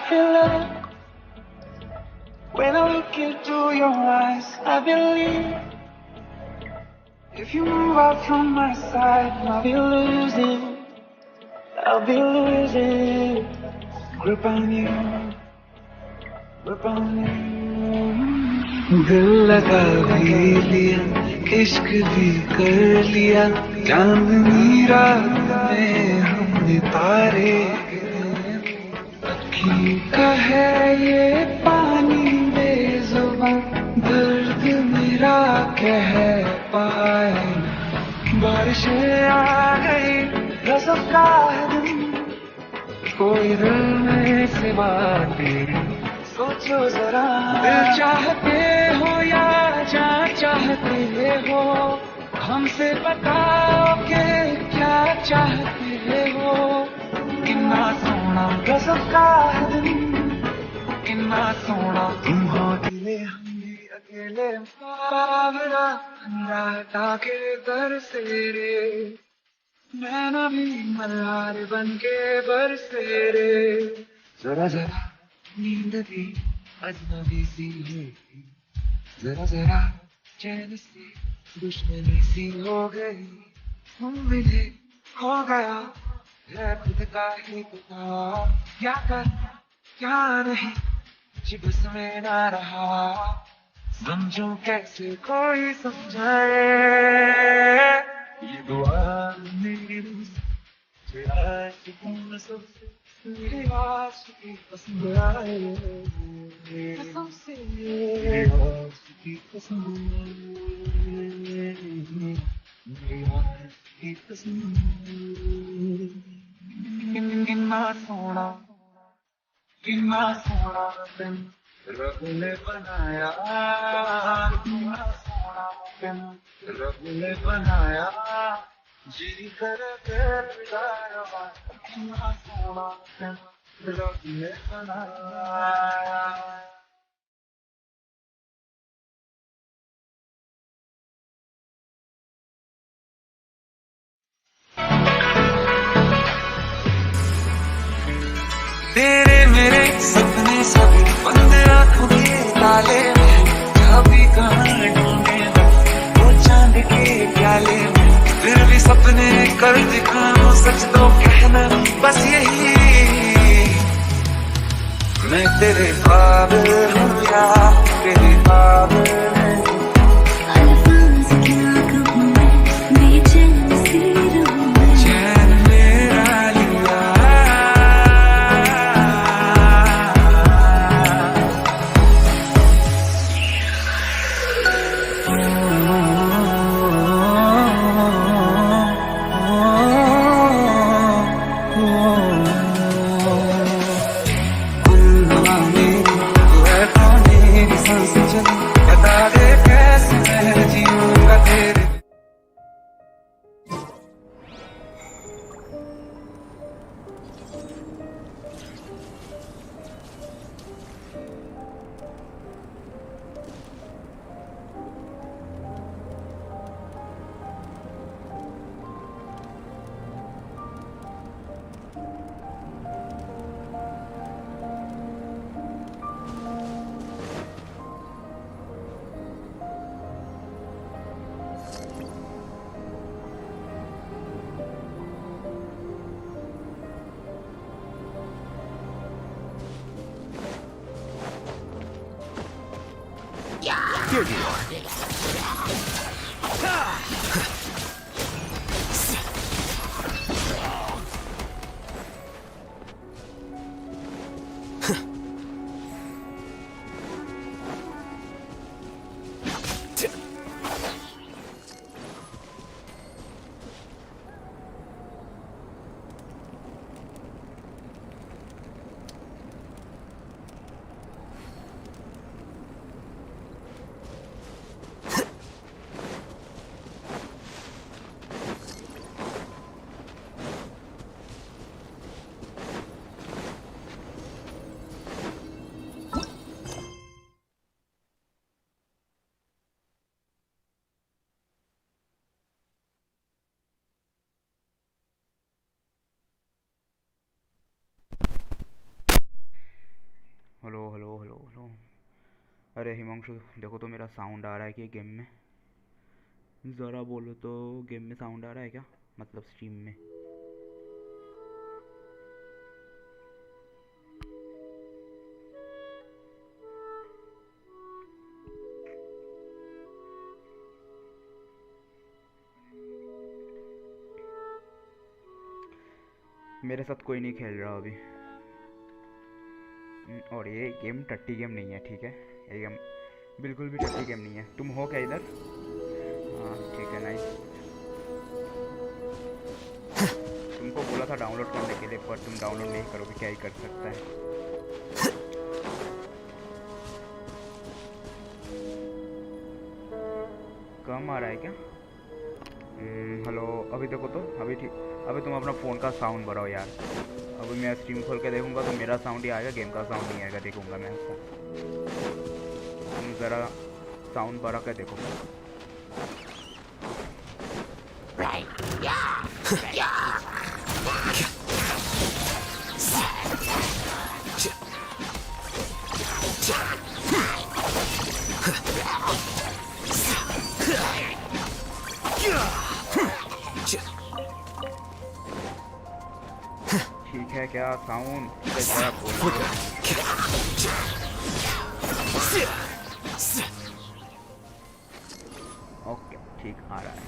feel love when I look into your eyes. I believe if you move out from my side, I'll be losing grip on you, grip on you. दिल लगा भी लिया, इश्क भी कर लिया, चांदनी रात में हमने तारे गिने। का है ये पानी बेजुबान, दर्द मेरा कह पाए। बारिशें आ गई, रज़्क़ का है दिन, कोई दिल में से बातें सोचो जरा। दिल चाहते हो या जान चाहते हो, हमसे बताओ कि क्या चाहते हो। कितना सोना रज़्क़ का है दिन, कितना सोना तुम हो दिले, हम भी अकेले बावरा अंधेरा के दर से रे। मैं ना भी मल्हार बन के बरसे रे। जरा जरा नींद भी अजनबी सी है, जरा जरा चैन सी दुश्मनी सी हो गई। हम मिले हो गया है खुद का ही पता, क्या कर क्या नहीं जिब्स में ना रहा। समझो कैसे कोई समझाए, ये दुआ मेरी सबसे मेरी आशिकी पसंद आए, कसम से मेरी आशिकी पसंद आए, मेरी आशिकी पसंद आए। कितना सोना दिन रब ने बनाया, कितना सोना दिन रब ने बनाया, जी कर बिताया। कितना सोना दिन रब ने बनाया। तेरे मेरे सपने सब बंद आंखों के ताले में, कभी कहाँ ढूंढे वो चांद के प्याले में। फिर भी सपने कर दिखाऊं, सच तो कहना बस यही, मैं तेरे काबिल हूँ या तेरे काबिल नहीं। अल्फाज क्या कहूँ मैं, बेचैन सी रहूँ मैं, चैन मेरा लिया। बता दे कैसे मैं जीऊंगा तेरे। Here you are. अरे हिमांशु, देखो तो मेरा साउंड आ रहा है कि गेम में? ज़रा बोलो तो, गेम में साउंड आ रहा है क्या? मतलब स्ट्रीम में। मेरे साथ कोई नहीं खेल रहा अभी। और ये गेम टट्टी गेम नहीं है, ठीक है? ये गेम बिल्कुल भी टट्टी गेम नहीं है। तुम हो क्या इधर? हाँ ठीक है, नाइस। तुमको बोला था डाउनलोड करने के लिए, पर तुम डाउनलोड नहीं करोगे, क्या ही कर सकता है। कम आ रहा है क्या? हेलो, अभी देखो तो, अभी ठीक। अभी तुम अपना फ़ोन का साउंड बढ़ाओ यार। अभी मैं स्ट्रीम खोल के देखूंगा तो मेरा साउंड ही आएगा, गेम का साउंड नहीं आएगा। देखूंगा मैं उसको। तुम ज़रा साउंड बढ़ा के देखो। ठीक है क्या साउंड? क्या बोल रहे हो? ओके, ठीक आ रहा है।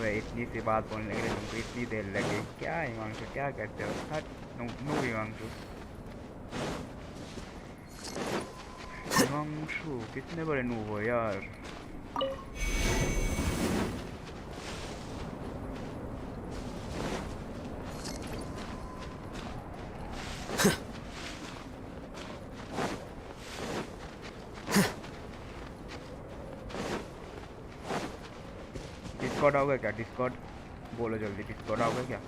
वह इतनी सी बात बोलने के लिए तुमको इतनी देर लगी क्या हिमांशु? क्या करते हो? हट। नो हिमांशु। हिमांशु कितने बड़े नूब हो यार। डिस्कॉर्ड आओगे क्या? डिस्कॉर्ड बोलो जल्दी, डिस्कॉर्ड आओगे क्या?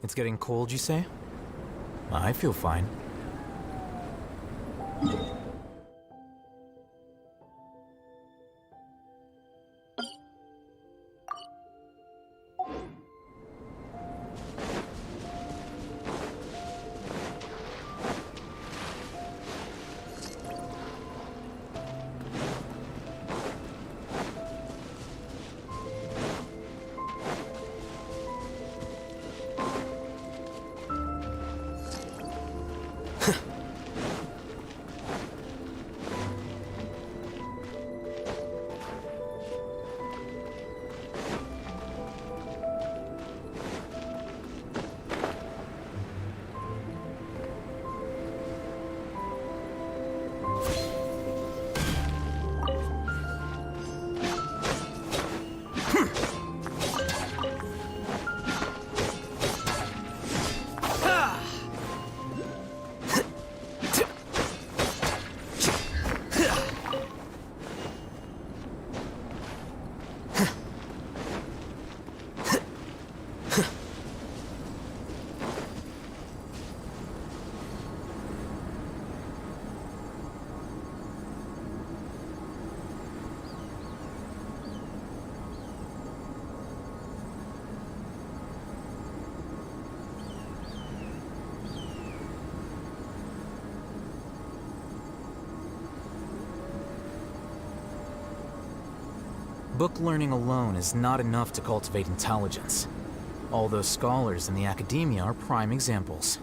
It's getting cold, you say? I feel fine. Book learning alone is not enough to cultivate intelligence. All those scholars in the academia are prime examples.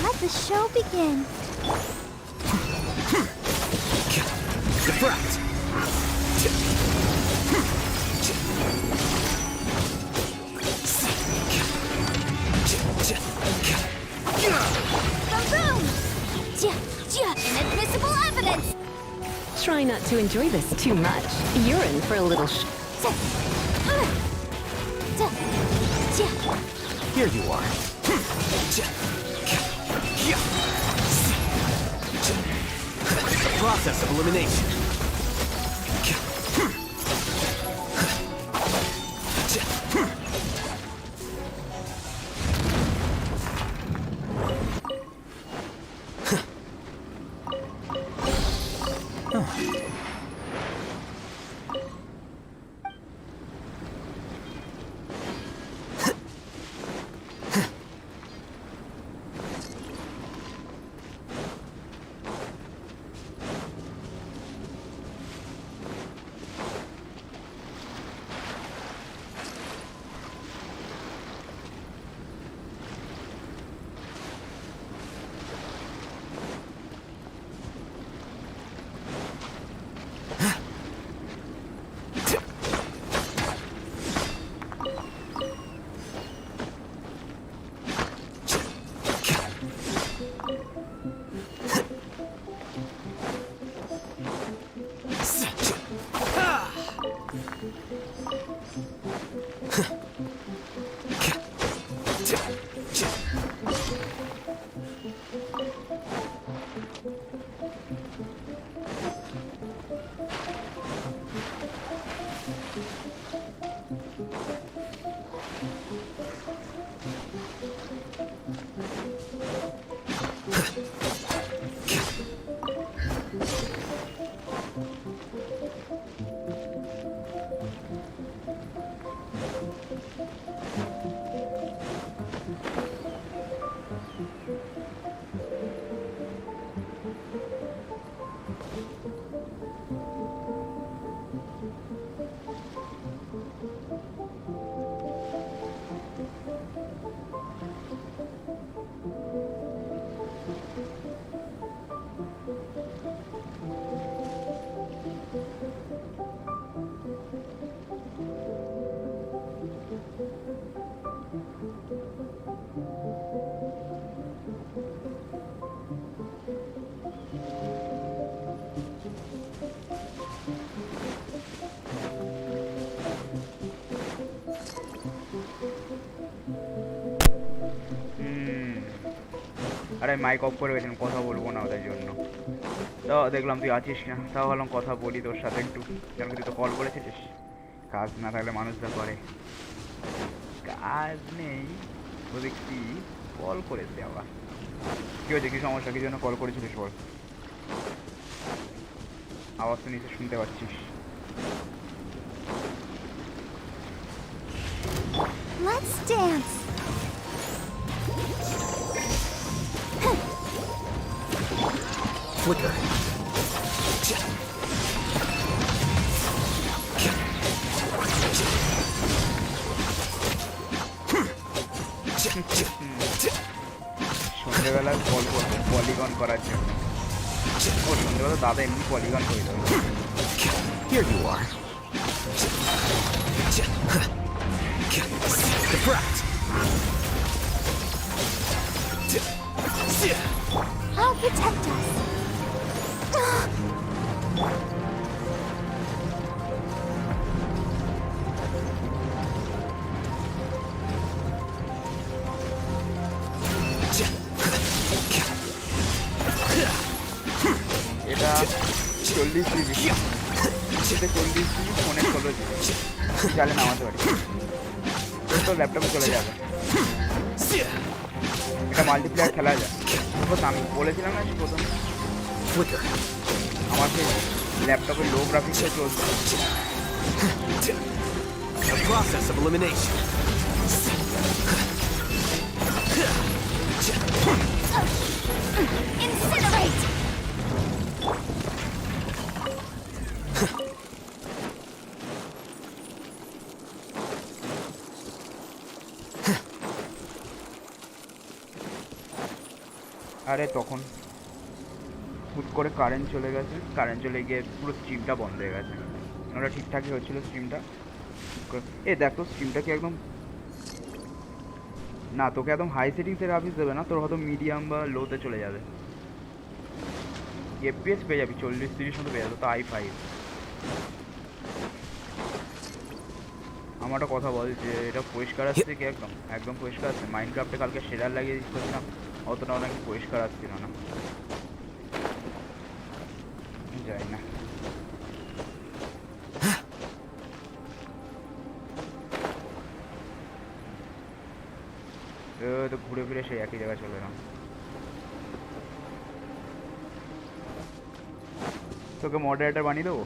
Let the show begin. Deflect! Boom! Inadmissible evidence! Try not to enjoy this too much. You're in for a little Here you are. Process of elimination. আরে mic of করে গেছিলাম, কথা বলবো না ওদের জন্য। তাও দেখলাম তুই আছিস না, তাও ভাবলাম কথা বলি তোর সাথে একটু, কারণ তুই তো কল করেছিলিস। কাজ না থাকলে মানুষ যা করে, কাজ নেই তো দেখছি কল করেছে আবার। কী হয়েছে, কী সমস্যা, কী জন্য কল করেছিলিস বল? আওয়াজ তো নিচে শুনতে পাচ্ছিস। Let's dance. Flicker. সন্ধ্যেবেলা কল করবো পলিগন করার জন্য। ও সন্ধ্যেবেলা দাদা এমনি পলিগন করে দেবে। Here you are. Deflect. I'll protect us. এটা 40 জিবি, এতে 40 জিবি, ফোনে 16 জিবি, চালে নামাতে পারি, তো ল্যাপটপে চলে যাবে। এটা মাল্টিপ্লেয়ার খেলা যায়। আমি বলেছিলাম না প্রথম Flicker. আমার সেই ল্যাপটপে লো গ্রাফিক্সে চলছে। The process of elimination. Incinerate. আরে তখন হুট করে কারেন্ট চলে গেছে, কারেন্ট চলে গিয়ে পুরো স্ট্রিমটা বন্ধ হয়ে গেছে। ওটা ঠিকঠাকই হচ্ছিল স্ট্রিমটা। এ দেখ তো স্ট্রিমটা কি একদম, না তোকে একদম হাই সেটিংসে রাখিস দেবে না, তোর হয়তো মিডিয়াম বা লোতে চলে যাবে। এফপিএস পেয়ে যাবি 40-30 মতো পেয়ে যাবে, তো i5। আমার একটা কথা বল, যে এটা পরিষ্কার আসছে কি? একদম একদম পরিষ্কার আসছে। মাইনক্রাফটে কালকে শেডার লাগিয়ে দিচ্ছিলাম, অতটা অনেক পরিষ্কার আসছিল না, যাই না। তো ঘুরে ফিরে সেই একই জায়গায় চলে এলাম। তোকে মডারেটর বানিয়ে দেবো,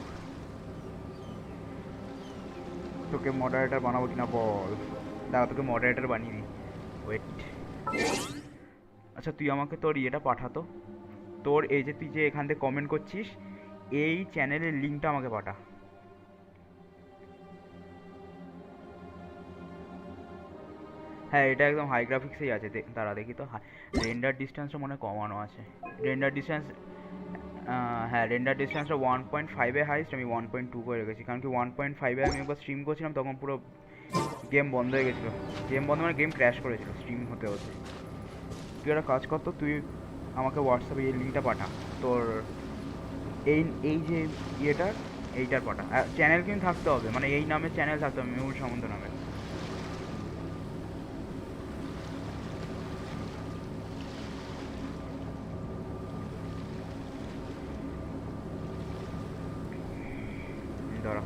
তোকে মডারেটর বানাবো কিনা বল। দাদা তোকে মডারেটর বানিয়ে নি, ওয়েট। আচ্ছা তুই আমাকে তোর ইয়েটা পাঠাতো, তোর এই যে তুই যে এখান থেকে কমেন্ট করছিস, এই চ্যানেলের লিঙ্কটা আমাকে পাঠা। হ্যাঁ এটা একদম হাই গ্রাফিক্সেই আছে, তারা দেখি তো। রেন্ডার ডিস্টেন্সটা মনে কমানো আছে, রেন্ডার ডিস্টেন্স। হ্যাঁ রেন্ডার ডিস্টেন্সটা 1.5-এ হাইস্ট, আমি 1.2 করে রেখেছি, কারণ কি 1.5-এ আমি একবার স্ট্রিম করছিলাম, তখন পুরো গেম বন্ধ হয়ে গেছিলো। গেম বন্ধ মানে গেম ক্র্যাশ করেছিল স্ট্রিম হতে হতে। তুই একটা কাজ কর তো, তুই আমাকে হোয়াটসঅ্যাপে এই লিঙ্কটা পাঠা, তোর এই যে এইটার পাঠা। চ্যানেল কিন্তু থাকতে হবে, মানে এই নামে চ্যানেল থাকতে হবে, মেহুল সামন্ত নামে। ধরো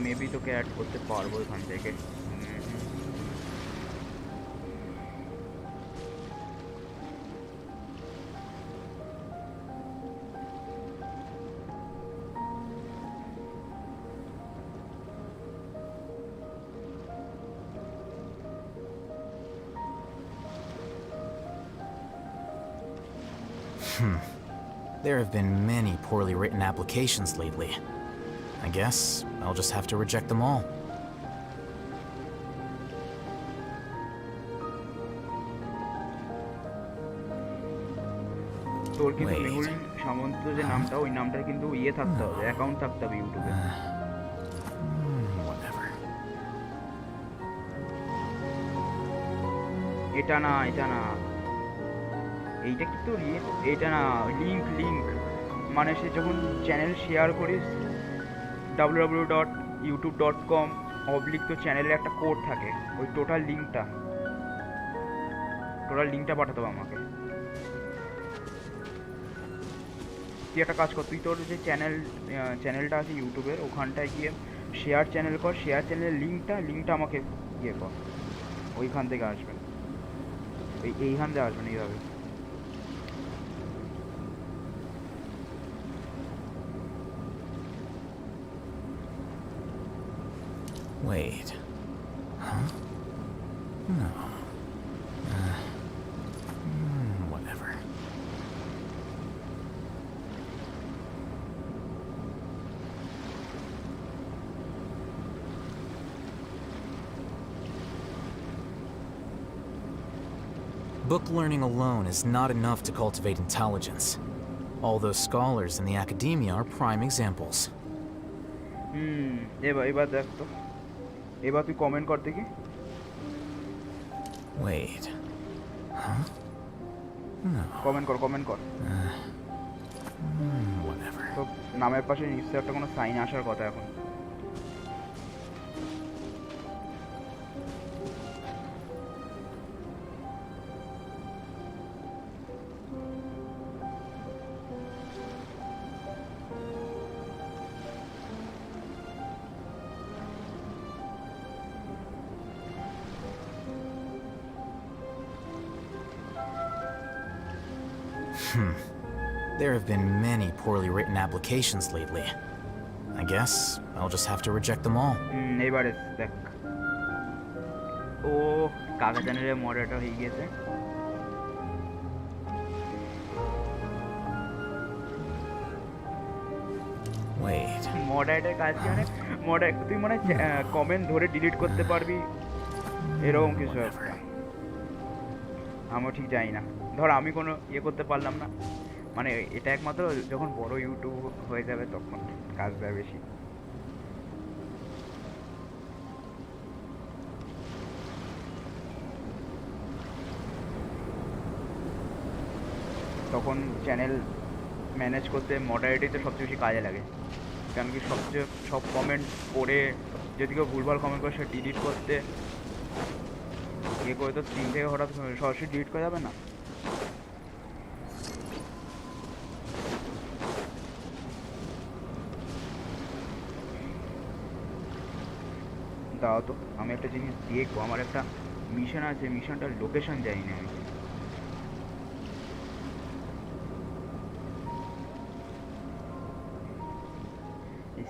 মেবি তোকে অ্যাড করতে পারবো এখান থেকে। There have been many poorly written applications lately. I guess I'll just have to reject them all. তোর কিন্তু মেহুল সামন্ত যে নামটা, ওই নামটার কিন্তু ইয়ে থাকতে হবে, অ্যাকাউন্ট থাকতে হবে ইউটিউবে। Whatever. এটা না, এটা না, এইটা কি তোর ইয়ে? এটা না, লিঙ্ক মানে সে যখন চ্যানেল শেয়ার করিস www.youtube.com অবলিক তো চ্যানেলের একটা কোড থাকে, ওই টোটাল লিঙ্কটা পাঠাতে হবে আমাকে। তুই একটা কাজ কর, তুই তোর যে চ্যানেলটা আছে ইউটিউবের, ওখানটায় গিয়ে শেয়ার চ্যানেল কর, শেয়ার চ্যানেলের লিঙ্কটা আমাকে ইয়ে কর, ওইখান থেকে আসবেন, এইখান থেকে আসবেন এইভাবে। Wait. Huh? No. Whatever. Book learning alone is not enough to cultivate intelligence. All those scholars in the academia are prime examples. এবার দেখ তো, এবার তুই কমেন্ট কর দেখি। Wait. Huh? No. কমেন্ট কর। Whatever. তো নামের পাশে নিশ্চয়ই একটা কোনো সাইন আসার কথা এখন। There have been many poorly written applications lately. I guess I'll just have to reject them all. এবারে দেখ, ও কাকা চ্যানেলের মডারেটর হয়ে গিয়েছে। Wait. মডারেটর কাজ কি মানে তুই মানে কমেন্ট ধরে ডিলিট করতে পারবি এরকম কিছু একটা, আমিও ঠিক জানি না। ধর আমি কোনো ইয়ে করতে পারলাম না, মানে এটা একমাত্র যখন বড় ইউটিউব হয়ে যাবে তখন কাজ দেয় বেশি। তখন চ্যানেল ম্যানেজ করতে মডারেটরই তো সবচেয়ে বেশি কাজে লাগে, কারণ কি সব কমেন্ট পড়ে যদি কেউ ভুলভাল কমেন্ট করে সে ডিলিট করতে ইয়ে করে তো স্ক্রিন থেকে হঠাৎ সরাসরি ডিলিট করা যাবে না। দাও তো আমি একটা জিনিস দেখবো, আমার একটা মিশন আছে, মিশনটার লোকেশন জানি না আমি।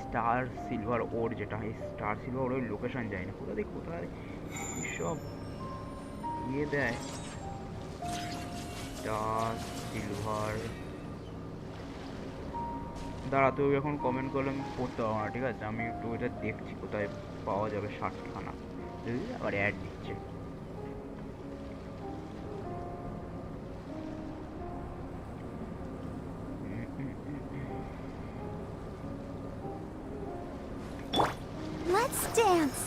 স্টার সিলভার ওর যেটা, এই স্টার সিলভার ওর লোকেশন যায় না, কোথায় সব ইয়ে দেয়। স্টার সিলভার, দাঁড়া তুই এখন কমেন্ট করলে আমি পড়তে পারবো না, ঠিক আছে? আমি একটু এটা দেখছি কোথায় পাওয়া যাবে শার্টখানা, আবার অ্যাড দিচ্ছে। Let's dance.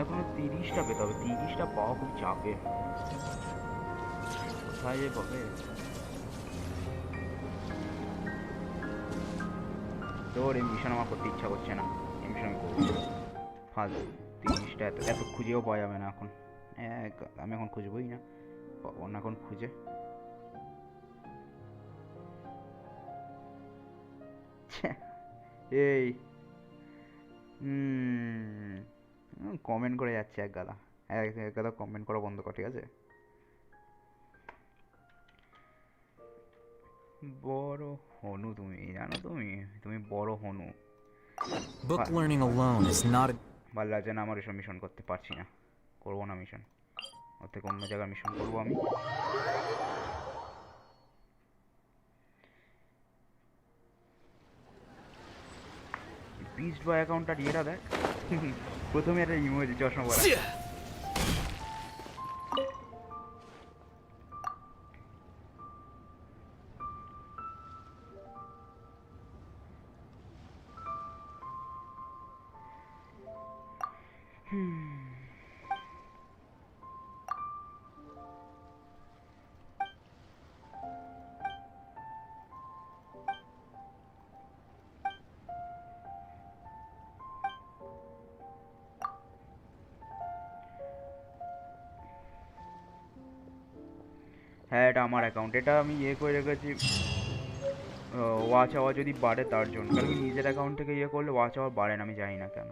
এখনো 30টা পেতে হবে, 30টা পাওয়া খুব চাপে, কোথায় যে পাবে। তোর এই মিশন আমার করতে ইচ্ছা করছে না, এই মিশন আমি করবো ফালতু। 30টা এত খুঁজেও পাওয়া যাবে না এখন, আমি এখন খুঁজবোই না, পাবো না এখন খুঁজে। এই কমেন্ট করে যাচ্ছে এক গাদা কমেন্ট করা বন্ধ কর, ঠিক আছে? বড় হনু তুমি, জানো তুমি বড় হনু। Book learning alone is not. ভালো লাগছে না আমার এসব মিশন করতে পারছি না, করবো না মিশন, ওর থেকে অন্য জায়গায় মিশন করবো আমি। বিস্ট বয় অ্যাকাউন্টটা ইয়েটা দেখ, প্রথমে একটা ইমোজি চশমা পরা। হ্যাঁ এটা আমার অ্যাকাউন্ট, এটা আমি করে রেখেছি ওয়াচ আওয়ার যদি বাড়ে তার জন্য, কারণ নিজের অ্যাকাউন্ট থেকে করলে ওয়াচ আওয়ার বাড়ে না, আমি জানি না কেন।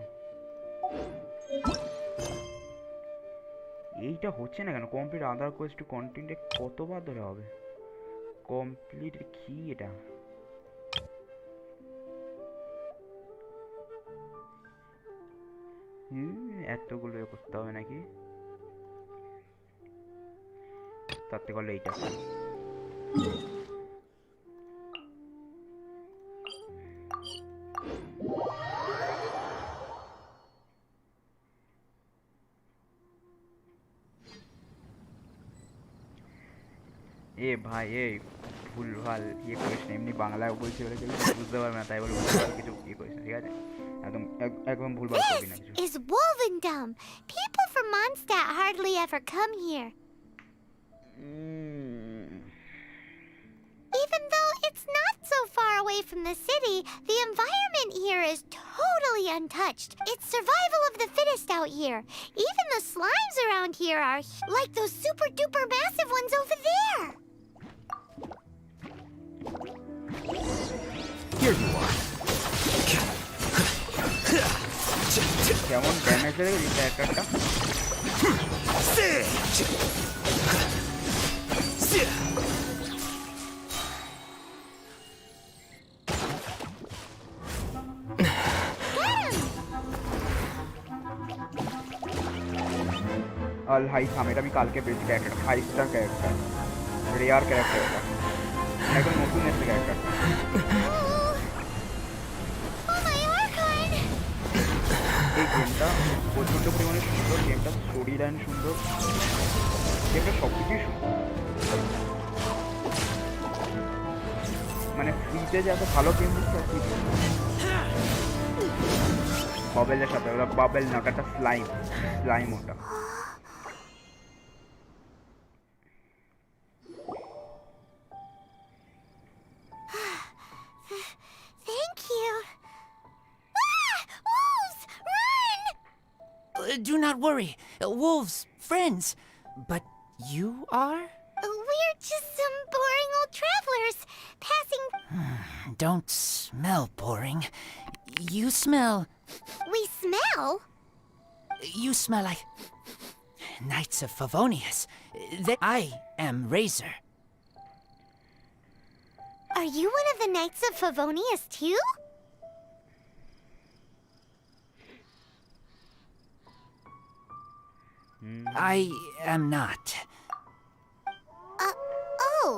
এইটা হচ্ছে না কেন? Complete other Quest to continue কতবার ধরে হবে? কমপ্লিট কি এটা? এতগুলো করতে হবে নাকি? তার থেকে করলে এইটা। এ ভাই ভুলভাল করিস না, এমনি বাংলায় বলছি বলে বুঝতে পারবে না, তাই বলে কিছু করিস না, ঠিক আছে? একদম একদম ভুলভাল করবি না কিছু। This is Wolvendom. People from Mondstadt hardly ever come here. Even though it's not so far away from the city, the environment here is totally untouched. It's survival of the fittest out here. Even the slimes around here are like those super duper massive ones over there. Here you are. কেমন damage হয়ে গেছে ক্যারেক্টারটা? আল হাইসাম, এটা আমি কালকে পেয়েছি character, 5 star character, rare character, এটা একদম নতুন এসে ক্যারেক্টারটা। এই গেমটা প্রচণ্ড পরিমাণে সুন্দর, গেমটা স্টোরি লাইন সুন্দর, গেমটা সব কিছুই সুন্দর। মানে ফ্রিতে যে এত ভালো গেম দিচ্ছে আর কি। বাবেলের সাথে, ওটা বাবেল না, ওটা একটা স্লাইম ওটা। Thank you. Ah! Wolves! Run! Do not worry. Wolves, friends. But you are? We're just some boring old travelers passing. Don't smell boring. You smell. We smell? You smell like Knights of Favonius. I am Razor. Are you one of the Knights of Favonius too? I am not. Oh.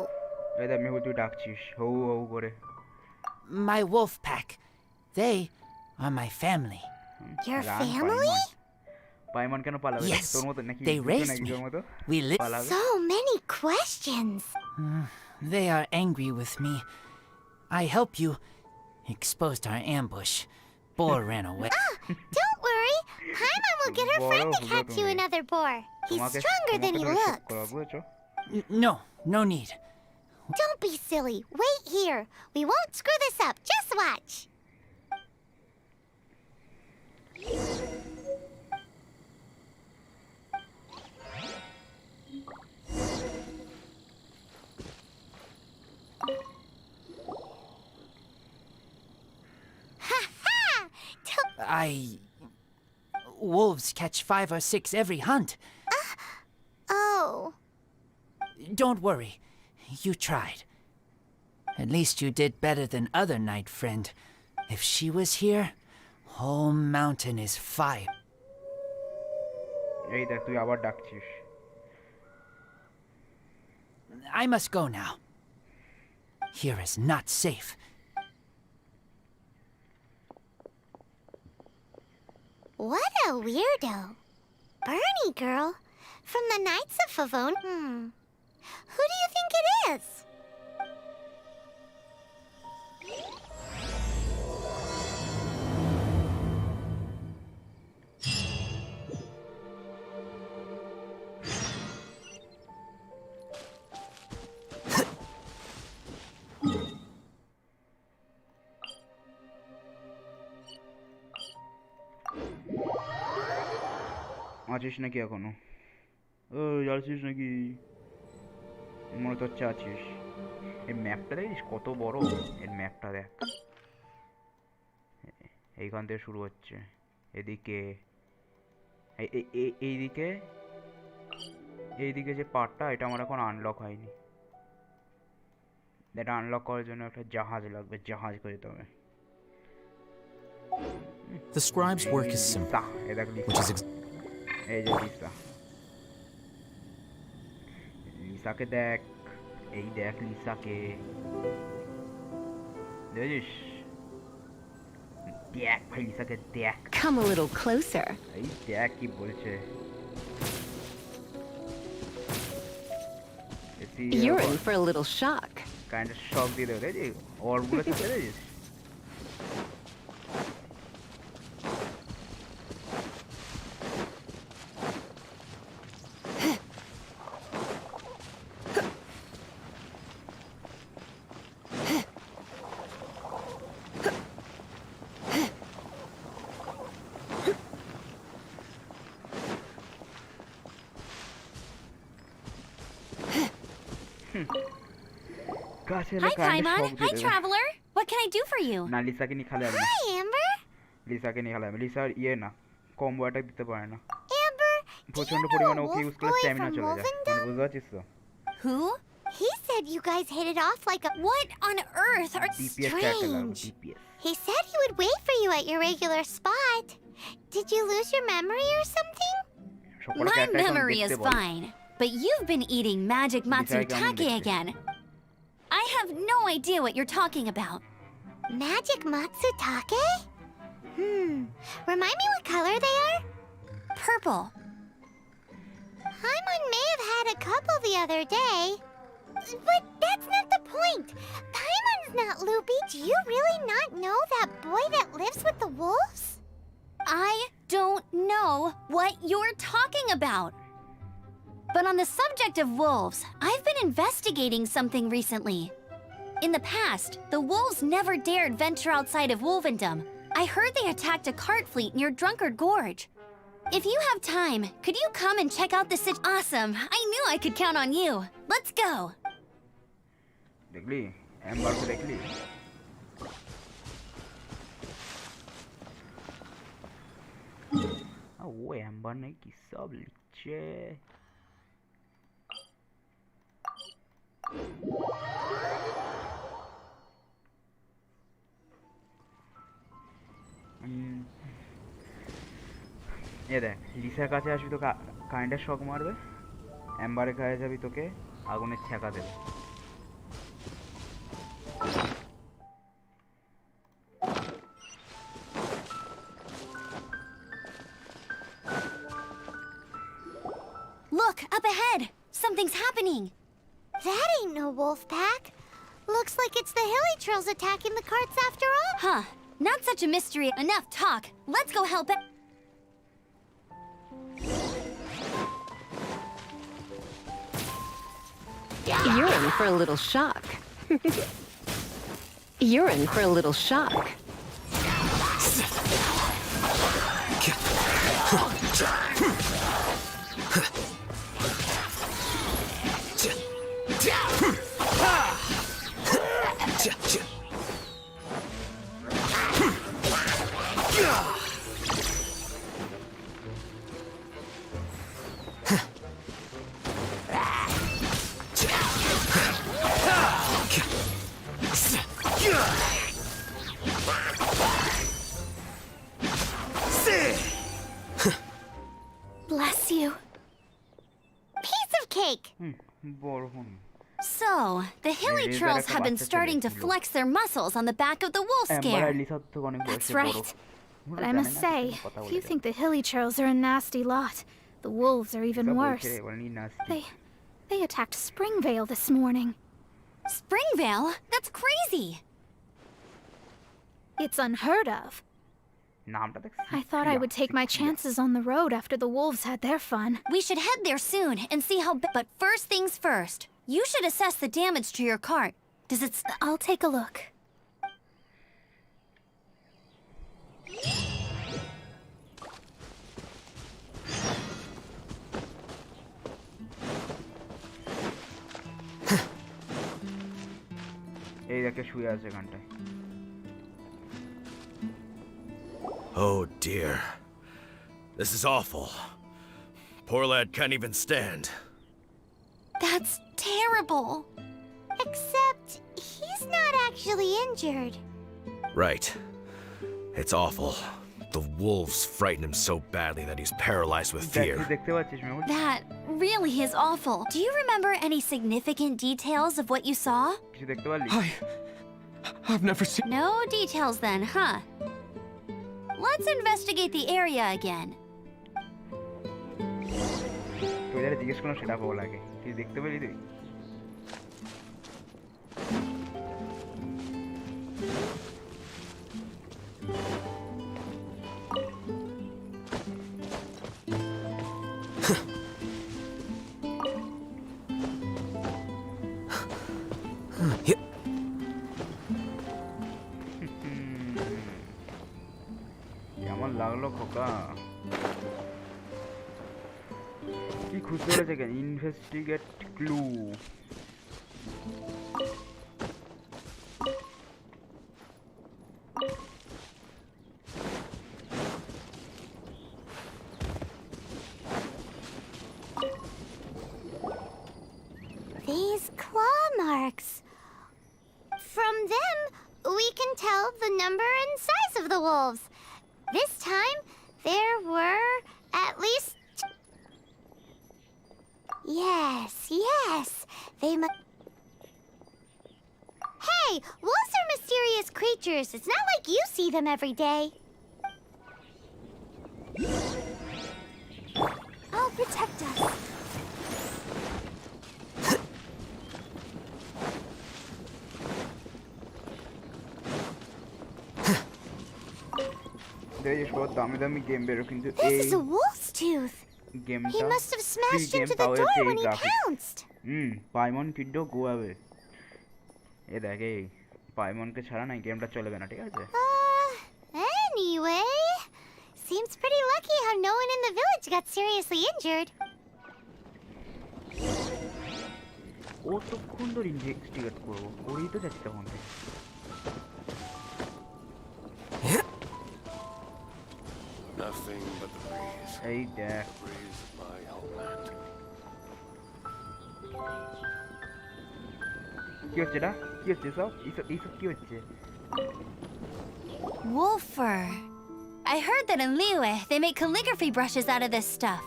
এটা আমি তুই ডাকছিস হৌ হৌ করে। My wolf pack. They are my family. Your run family? পাইমন কেন পালাবে? Yes, তোর মতো নাকি? they raised নাকি me. তোর মতো We live. পালাবে? So many questions. They are angry with me. I helped you. Exposed our ambush. Boar ran away. Don't worry. Paimon will get her friend to বড় catch you তুমি। another boar. He's তোমাকে stronger than he ধরে shoot looks. করা, বুঝেছো? No, no need. Don't be silly. Wait here. We won't screw this up. Just watch. Ha ha! Wolves catch 5 or 6 every hunt. Oh. Don't worry. You tried. At least you did better than other night friend. If she was here, whole mountain is fire. এই দেখ তুই আবার ডাকছিস। I must go now. Here is not safe. What a weirdo. Bernie girl. From the Knights of Favon. Who do you think it is? আছিস নাকি এখনো? ও আছিস নাকি? মনে তো হচ্ছে আছিস। এই ম্যাপটা দেখিস কত বড়? এর ম্যাপটা দেখ, এইখান থেকে শুরু হচ্ছে, এদিকে এইদিকে এইদিকে যে পার্টটা, এটা আমার এখন আনলক হয়নি। এটা আনলক করার জন্য একটা জাহাজ লাগবে, জাহাজ করে দিতে হবে। The scribe's work is simple, এই দেখ which লিসা, is এই যে লিসা, লিসাকে দেখ, এই দেখ লিসাকে দেখছিস? দেখ ভাই লিসাকে দেখ, Come a little closer. এই দেখ কি বলছে। You're in for a little shock. Kind of শক দিয়ে দেবে, দেখছিস অরগুলো থেকে দেখছিস? Hi, Paimon. Hi, Traveler. What can I do for you? না লিসাকে নিয়ে খেলা যাবে না, Hi, Amber. লিসাকে নিয়ে খেলা যাবে। লিসার ইয়ে না, কম্বো অ্যাটাক দিতে পারে না, Amber, do প্রচন্ড you know পরিমাণে a ওকে wolf ইউজ করলে boy স্ট্যামিনা from চলে যায়, Wolvendom? মানে বুঝতে পারছিস তো? Who? He said you guys hit it off like a... What on earth are... DPS character লাগবে, Strange. DPS. He said he would wait for you at your regular spot. Did you lose your memory or something? সকল My character এখন memory is দেখতে বল। fine, but you've been eating magic matsutake again. I have no idea what you're talking about. Magic Matsutake? Remind me what color they are? Purple. Paimon may have had a couple the other day. But that's not the point. Paimon's not loopy. Do you really not know that boy that lives with the wolves? I don't know what you're talking about. But on the subject of wolves, I've been investigating something recently. In the past, the wolves never dared venture outside of Wolvendom. I heard they attacked a cart fleet near Drunkard Gorge. If you have time, could you come and check out the Awesome! I knew I could count on you. Let's go. দেখলি এম্বারকে দেখলি? ও ember নেই কি সব লিখছে। এ দেখ লিসার কাছে আসবি তো কাইন্ডের শক মারবে, এম্বারের কাছে যাবি তোকে আগুনের ছ্যাঁকা দেবে। Look, up ahead! Something's happening! That ain't no wolf pack. Looks like it's the hilly trails attacking the carts after all. Huh. Not such a mystery. Enough talk. Let's go help it. You're in for a little shock. You're in for a little shock. Bless you. Piece of cake. বড় হন। So, the hilly Razor trolls একটা have been বাচ্চা starting to ছেলে ছিল। flex their muscles on the back of the wolf Amber আর scare. লিসার তো অনেক That's বয়সে বড়। right. ওরা But I জানে must না say, কিছু কথা if বলে you দেয়। think the hilly trails are a nasty lot, the wolves are even সব বলছে worse. রে, বলেনি নাস্তি। They attacked Springvale this morning. Springvale? That's crazy. It's unheard of. নামটা দেখ। I thought I would take my chances on the road after the wolves had their fun. We should head there soon and see how. But first things first. You should assess the damage to your cart. Does it? I'll take a look. কে শুয়ে আছে এখানটায়। Oh dear. This is awful. Poor lad can't even stand. That's terrible. Except he's not actually injured. Right. It's awful. The wolves frighten him so badly that he's paralyzed with fear. দেখতে পাচ্ছিস Mehul? That really is awful. Do you remember any significant details of what you saw? কিছু দেখতে পারলি? I've never seen. No details then, huh? Let's investigate the area again. তুই যারা জিজ্ঞেস করলাম সেটা ভালো লাগে। কিছু দেখতে পেলি তুই? কেমন লাগলো খোকা? কি খুঁজতে পেরেছে কেন? Investigate clue. These claw marks. From them, we can tell the number and size of the wolves. This time, there were at least... Yes, they must... Hey, wolves are mysterious creatures. It's not like you see them every day. I'll protect us. দেখিস কত দামি দামি game বেরো কিন্তু This এই is a wolf's tooth. গেমটা He must have smashed game into the power door সেই when he graphics. pounced. পাইমন কিন্তু গোয়াবে। এ দেখ এই পাইমনকে ছাড়া না গেমটা চলবে না, ঠিক আছে? Anyway, seems pretty lucky how no one in the village got seriously injured. কতক্ষণ ধরে ইনভেস্টিগেট করবো? করেই তো যাচ্ছি তখন থেকে। Nothing but the breeze. এই দেখ The breeze of my homeland. কি হচ্ছে এটা? কি হচ্ছে সব? এইসব কি হচ্ছে? Wolfer. I heard that in Liyue, they make calligraphy brushes out of this stuff.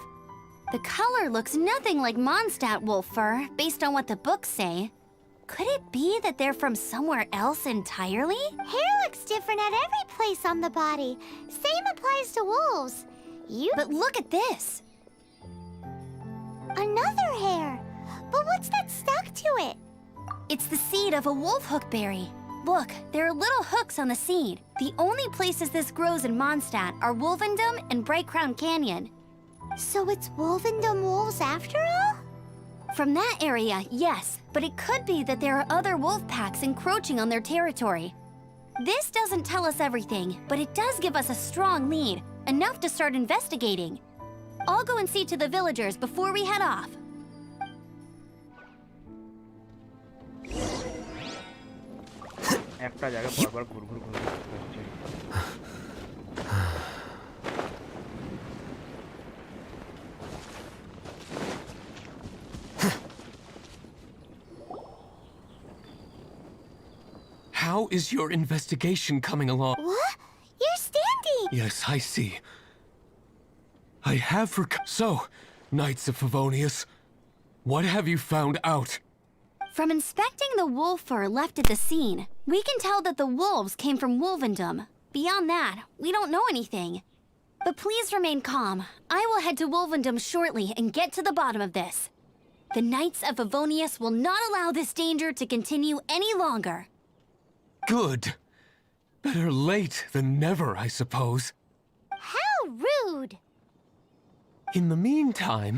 The color looks nothing like Mondstadt Wolfer, based on what the books say. Could it be that they're from somewhere else entirely? Hair looks different at every place on the body. Same applies to wolves. But look at this. Another hair. But what's that stuck to it? It's the seed of a wolf hookberry. Look, there are little hooks on the seed. The only places this grows in Mondstadt are Wolvendom and Bright Crown Canyon. So it's Wolvendom wolves after all? From that area, yes, but it could be that there are other wolf packs encroaching on their territory. This doesn't tell us everything, but it does give us a strong lead, enough to start investigating. I'll go and see to the villagers before we head off. একটা জায়গায় বারবার ঘুরঘুর করছে। How is your investigation coming along? What? You're standing! Yes, I see. I have So, Knights of Favonius, what have you found out? From inspecting the wolf fur left at the scene, we can tell that the wolves came from Wolvendom. Beyond that, we don't know anything. But please remain calm. I will head to Wolvendom shortly and get to the bottom of this. The Knights of Favonius will not allow this danger to continue any longer. Good. Better late than never, I suppose. How rude! In the meantime,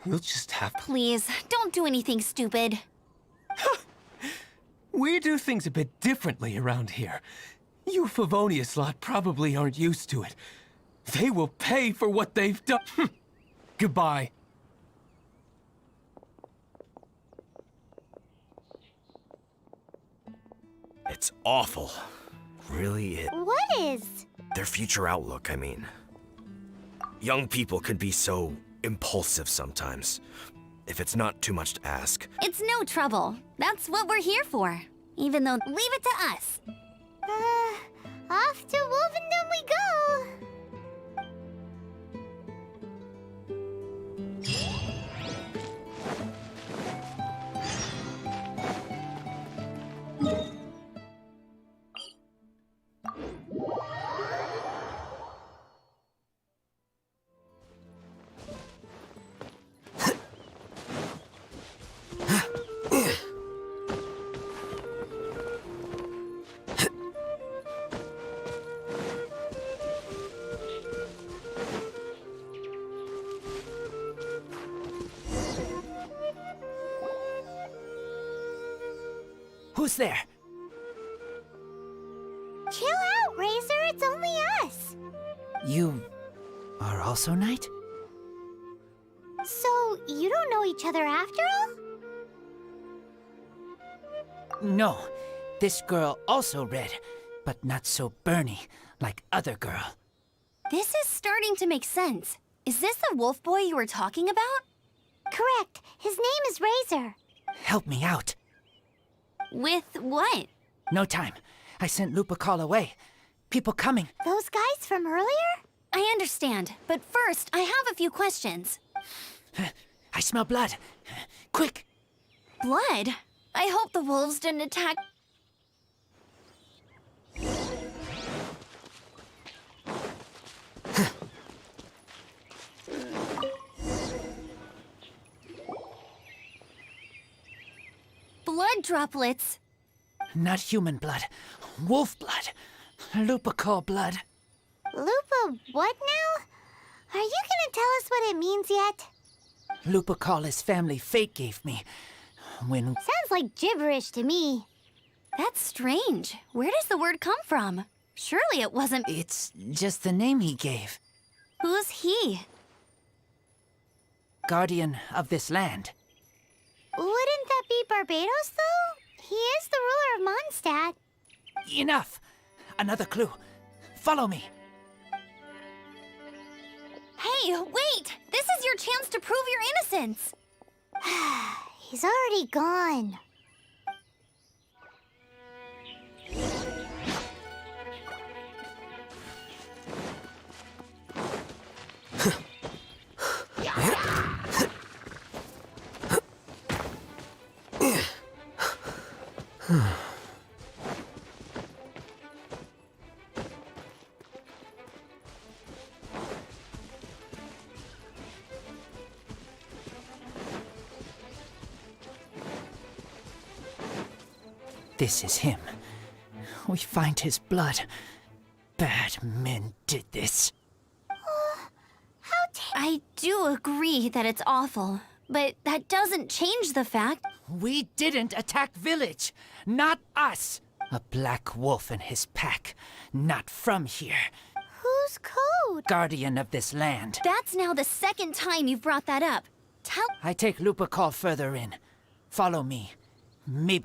we'll just have... Please, don't do anything stupid. We do things a bit differently around here. You Favonius lot probably aren't used to it. They will pay for what they've done. Goodbye. It's awful. Really, What is? their future outlook, I mean. Young people can be so impulsive sometimes. If it's not too much to ask. It's no trouble. That's what we're here for. Even though, leave it to us. Off to Wolvendom we go! Who's there? Chill out, Razor. It's only us. You are also Knight? So, you don't know each other after all? No. This girl also red, but not so burny like other girl. This is starting to make sense. Is this the wolf boy you were talking about? Correct. His name is Razor. Help me out. With what? No time. I sent Lupercal away. People coming. Those guys from earlier? I understand, but first, I have a few questions. I smell blood. Quick! Blood? I hope the wolves didn't attack. Blood droplets. Not human blood. Wolf blood. Lupercal blood. Lupa, what now? Are you gonna tell us what it means yet? Lupercal his family fate gave me. When Sounds like gibberish to me. That's strange. Where does the word come from? Surely it wasn't. it's just the name he gave. Who's he? Guardian of this land. Wouldn't that be Barbados, though? He is the ruler of Mondstadt. Enough! Another clue. Follow me. Hey, wait! This is your chance to prove your innocence! He's already gone. This is him. We find his blood. Bad men did this. I do agree that it's awful, but that doesn't change the fact. We didn't attack village. Not us. A black wolf and his pack. Not from here. Whose code? Guardian of this land. That's now the second time you've brought that up. Tell. I take Lupercal further in. Follow me. Maybe.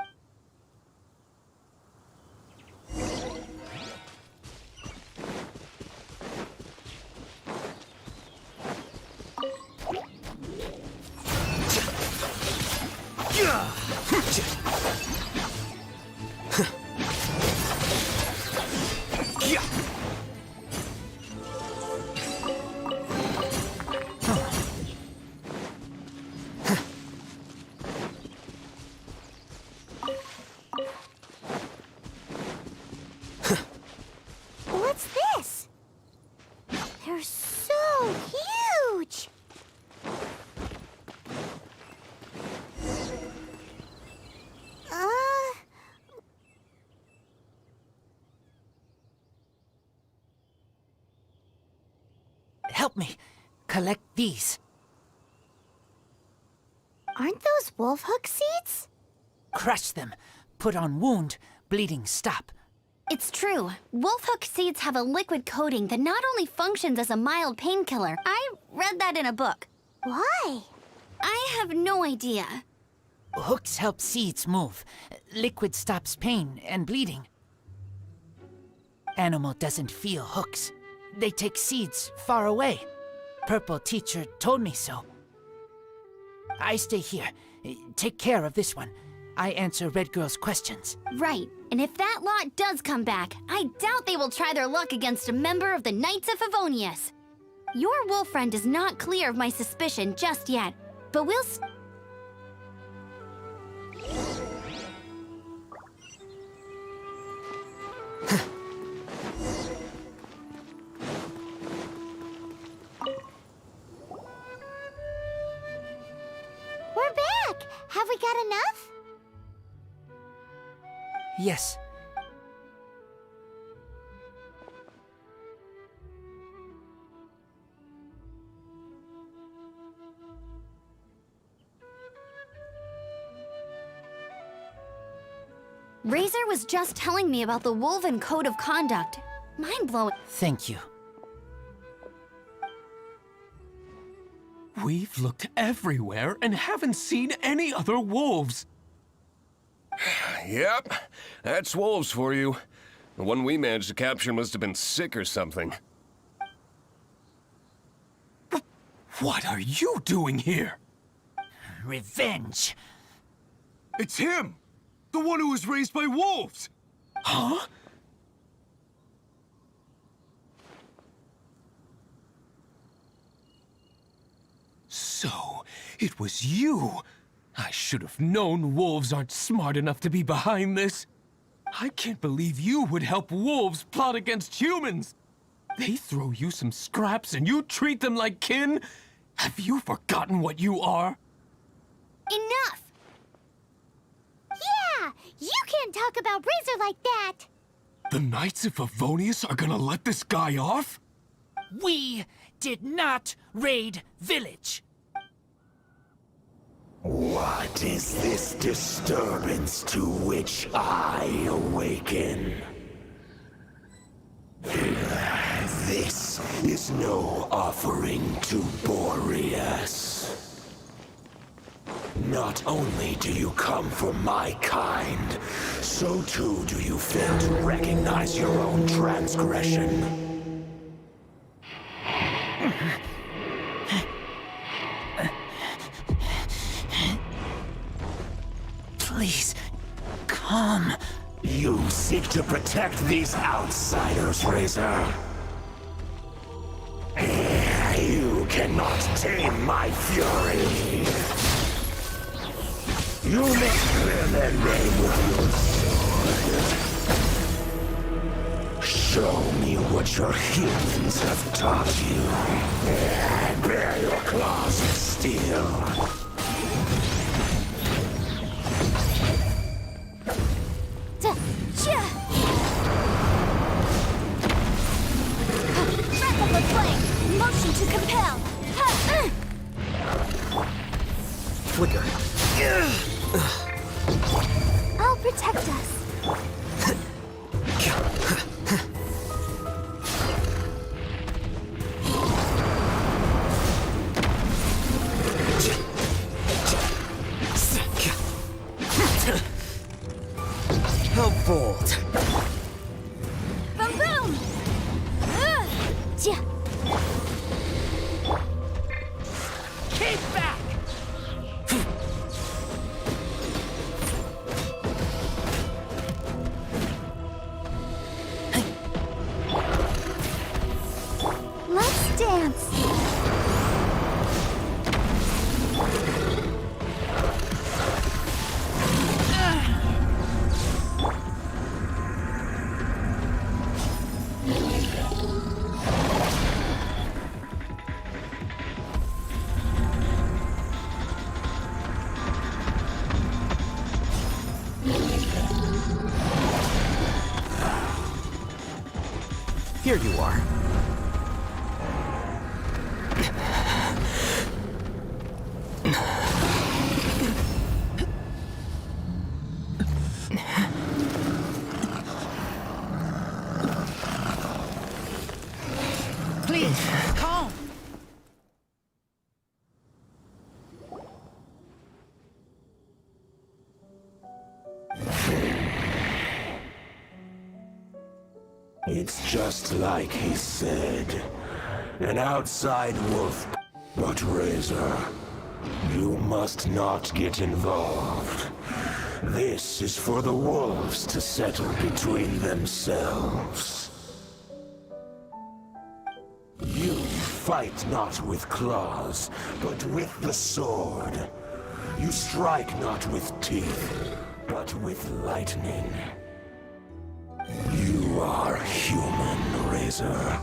What's this? They're so huge! Help me. Collect these. Aren't those wolf hook seeds? Crush them. Put on wound. Bleeding stop. It's true. Wolfhook seeds have a liquid coating that not only functions as a mild painkiller. I read that in a book. Why? I have no idea. Hooks help seeds move. Liquid stops pain and bleeding. animal doesn't feel hooks. They take seeds far away. Purple teacher told me so. I stay here. Take care of this one. I answer Red Girl's questions. Right, and if that lot does come back, I doubt they will try their luck against a member of the Knights of Favonius. Your wolf friend is not clear of my suspicion just yet, but we'll We're back! Have we got enough? Yes. Razor was just telling me about the Wolven Code of Conduct. Mind-blowing. Thank you. We've looked everywhere and haven't seen any other wolves. Yep, that's wolves for you. The one we managed to capture must have been sick or something. What are you doing here? Revenge. It's him! The one who was raised by wolves! Huh? So, it was you. I should have known wolves aren't smart enough to be behind this. I can't believe you would help wolves plot against humans. They throw you some scraps and you treat them like kin? Have you forgotten what you are? Enough! Yeah! You can't talk about Razor like that! The Knights of Favonius are gonna let this guy off? We did not raid village. What is this disturbance to which I awaken? This is no offering to Boreas. Not only do you come from my kind, so too do you fail to recognize your own transgression. Please, come. You seek to protect these outsiders, Razor. You cannot tame my fury. You must clear their name with your sword. Show me what your humans have taught you. Bare your claws of steel. Breath of the flame! Motion to compel! Flicker. I'll protect us. How bold. Boom boom! Keep back! Let's dance. Here you are. Please, calm. It's just like he said. An outside wolf. But Razor, you must not get involved. This is for the wolves to settle between themselves. You fight not with claws, but with the sword. You strike not with teeth, but with lightning. You are human, Razor.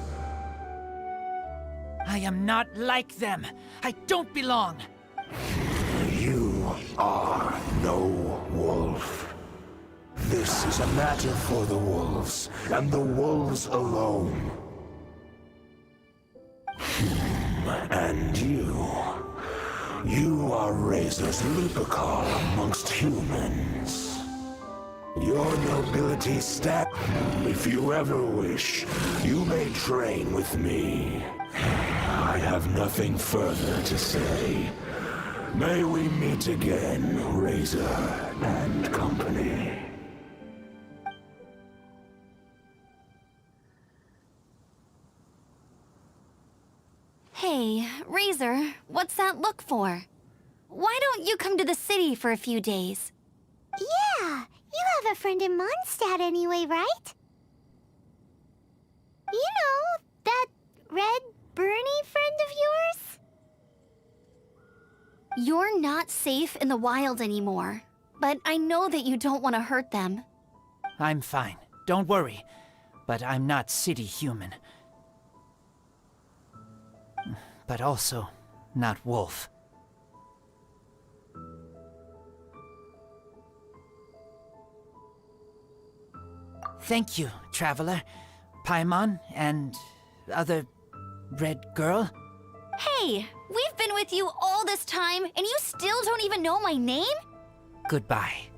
I am not like them. I don't belong. You are no wolf. This is a matter for the wolves, and the wolves alone. And you are Razor's Lupercal amongst humans. Your nobility step. If you ever wish, you may train with me. I have nothing further to say. May we meet again, Razor and company. Hey, Razor, what's that look for? Why don't you come to the city for a few days? Yeah, you have a friend in Mondstadt anyway, right? You know, that red Bernie friend of yours? You're not safe in the wild anymore, but I know that you don't want to hurt them. I'm fine. Don't worry. But I'm not city human. But also not wolf. Thank you, Traveler, Paimon, and other red girl. Hey, we've been with you all this time, and you still don't even know my name? Goodbye.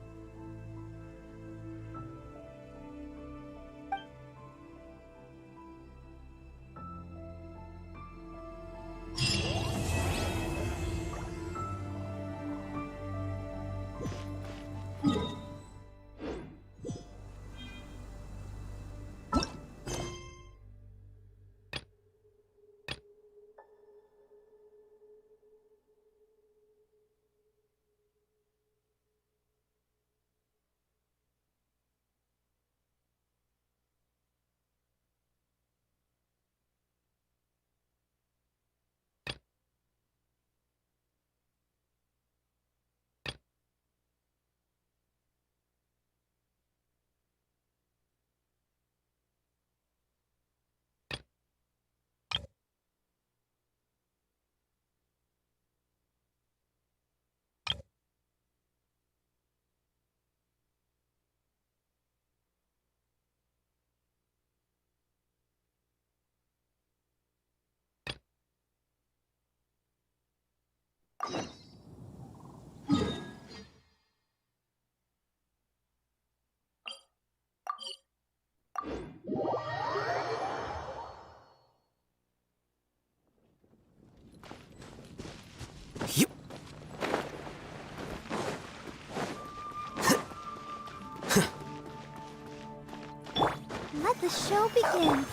Let the show begin.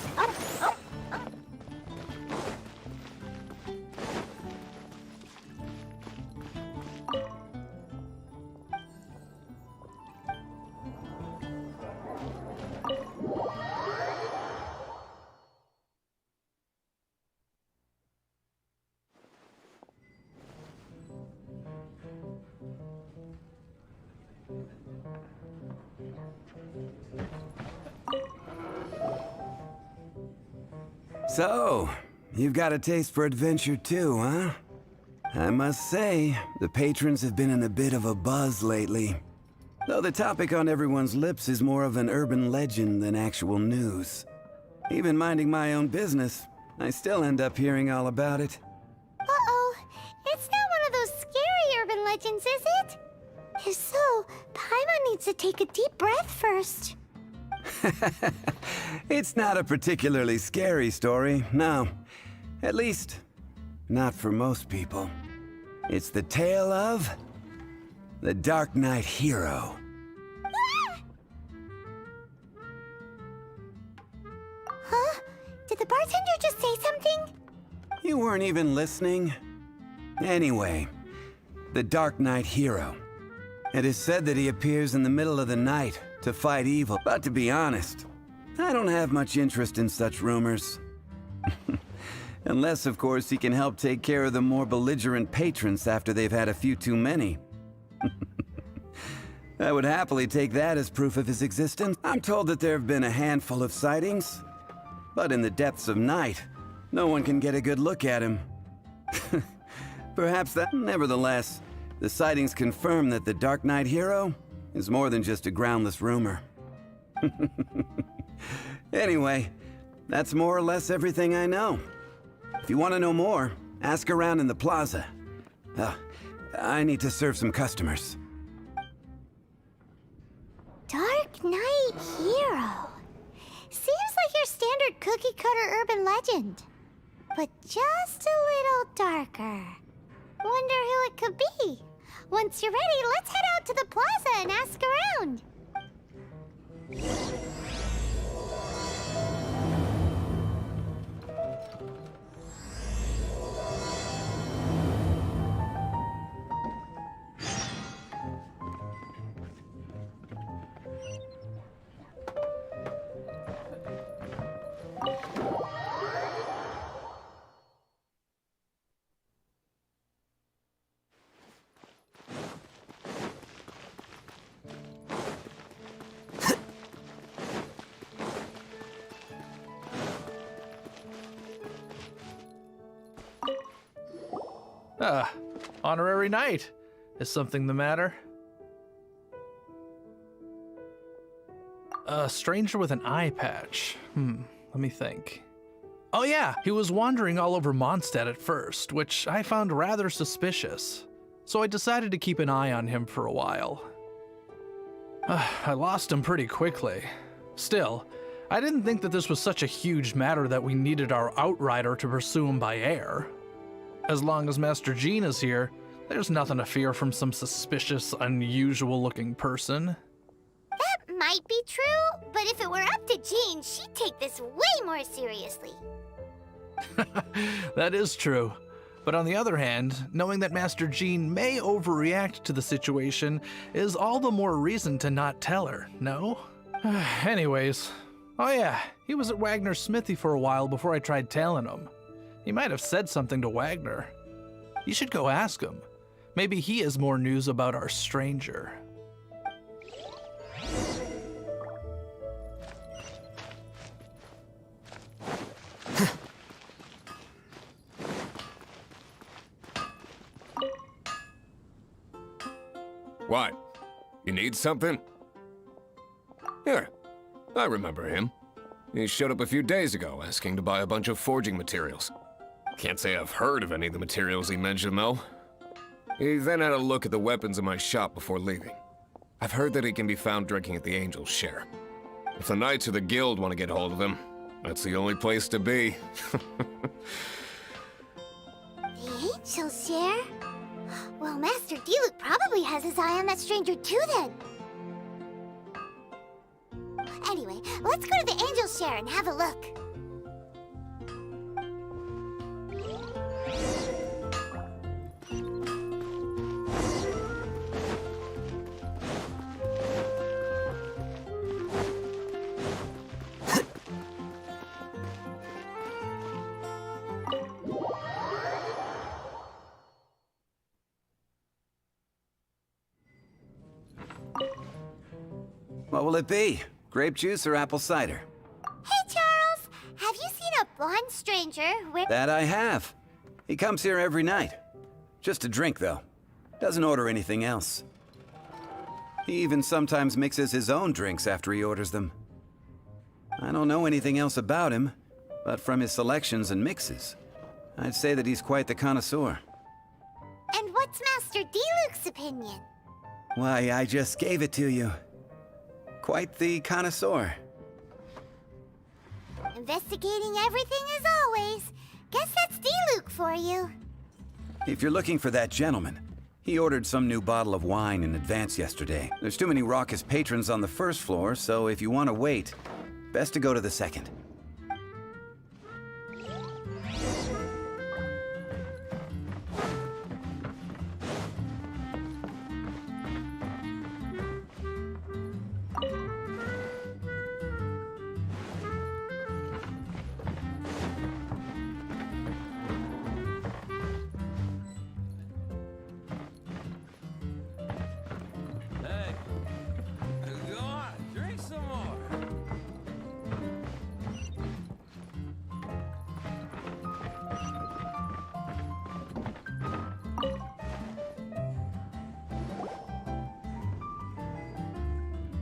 So, you've got a taste for adventure too, huh? I must say, the patrons have been in a bit of a buzz lately. Though the topic on everyone's lips is more of an urban legend than actual news. Even minding my own business, I still end up hearing all about it. Uh-oh. It's not one of those scary urban legends, is it? If so, Paimon needs to take a deep breath first. It's not a particularly scary story, no. At least, not for most people. It's the tale of the Dark Knight hero. bartender just say something? You weren't even listening? Anyway, the Dark Knight hero. It is said that he appears in the middle of the night to fight evil. But to be honest, I don't have much interest in such rumors. Unless, of course, he can help take care of the more belligerent patrons after they've had a few too many. I would happily take that as proof of his existence. I'm told that there have been a handful of sightings, but in the depths of night, no one can get a good look at him. Perhaps that... Nevertheless, the sightings confirm that the Dark Knight hero is more than just a groundless rumor. Anyway, that's more or less everything I know. If you want to know more, ask around in the plaza. I need to serve some customers. Dark Knight hero. Seems like your standard cookie-cutter urban legend. But just a little darker. Wonder who it could be. Once you're ready, let's head out to the plaza and ask around. Honorary knight. Is something the matter? A stranger with an eye patch. Let me think. Oh yeah, he was wandering all over Mondstadt at first, which I found rather suspicious. So I decided to keep an eye on him for a while. I lost him pretty quickly. Still, I didn't think that this was such a huge matter that we needed our outrider to pursue him by air. As long as Master Jean is here, there's nothing to fear from some suspicious, unusual-looking person. That might be true, but if it were up to Jean, she'd take this way more seriously. That is true. But on the other hand, knowing that Master Jean may overreact to the situation is all the more reason to not tell her, no? Anyways, oh yeah, he was at Wagner's smithy for a while before I tried tailing him. He might have said something to Wagner. You should go ask him. Maybe he has more news about our stranger. What? You need something? Here, I remember him. He showed up a few days ago asking to buy a bunch of forging materials. Can't say I've heard of any of the materials he mentioned, though. He then had a look at the weapons in my shop before leaving. I've heard that he can be found drinking at the Angel's Share. If the Knights of the Guild want to get hold of him, that's the only place to be. The Angel's Share? Well, Master Diluc probably has his eye on that stranger too, then. Anyway, let's go to the Angel's Share and have a look. What will it be? Grape juice or apple cider? Hey, Charles! Have you seen a blonde stranger That I have. He comes here every night. Just to drink, though. Doesn't order anything else. He even sometimes mixes his own drinks after he orders them. I don't know anything else about him, but from his selections and mixes, I'd say that he's quite the connoisseur. And what's Master Diluc's opinion? Why, I just gave it to you. Quite the connoisseur. Investigating everything as always. Guess that's Diluc for you. If you're looking for that gentleman, he ordered some new bottle of wine in advance yesterday. There's too many raucous patrons on the first floor, so if you want to wait, best to go to the second.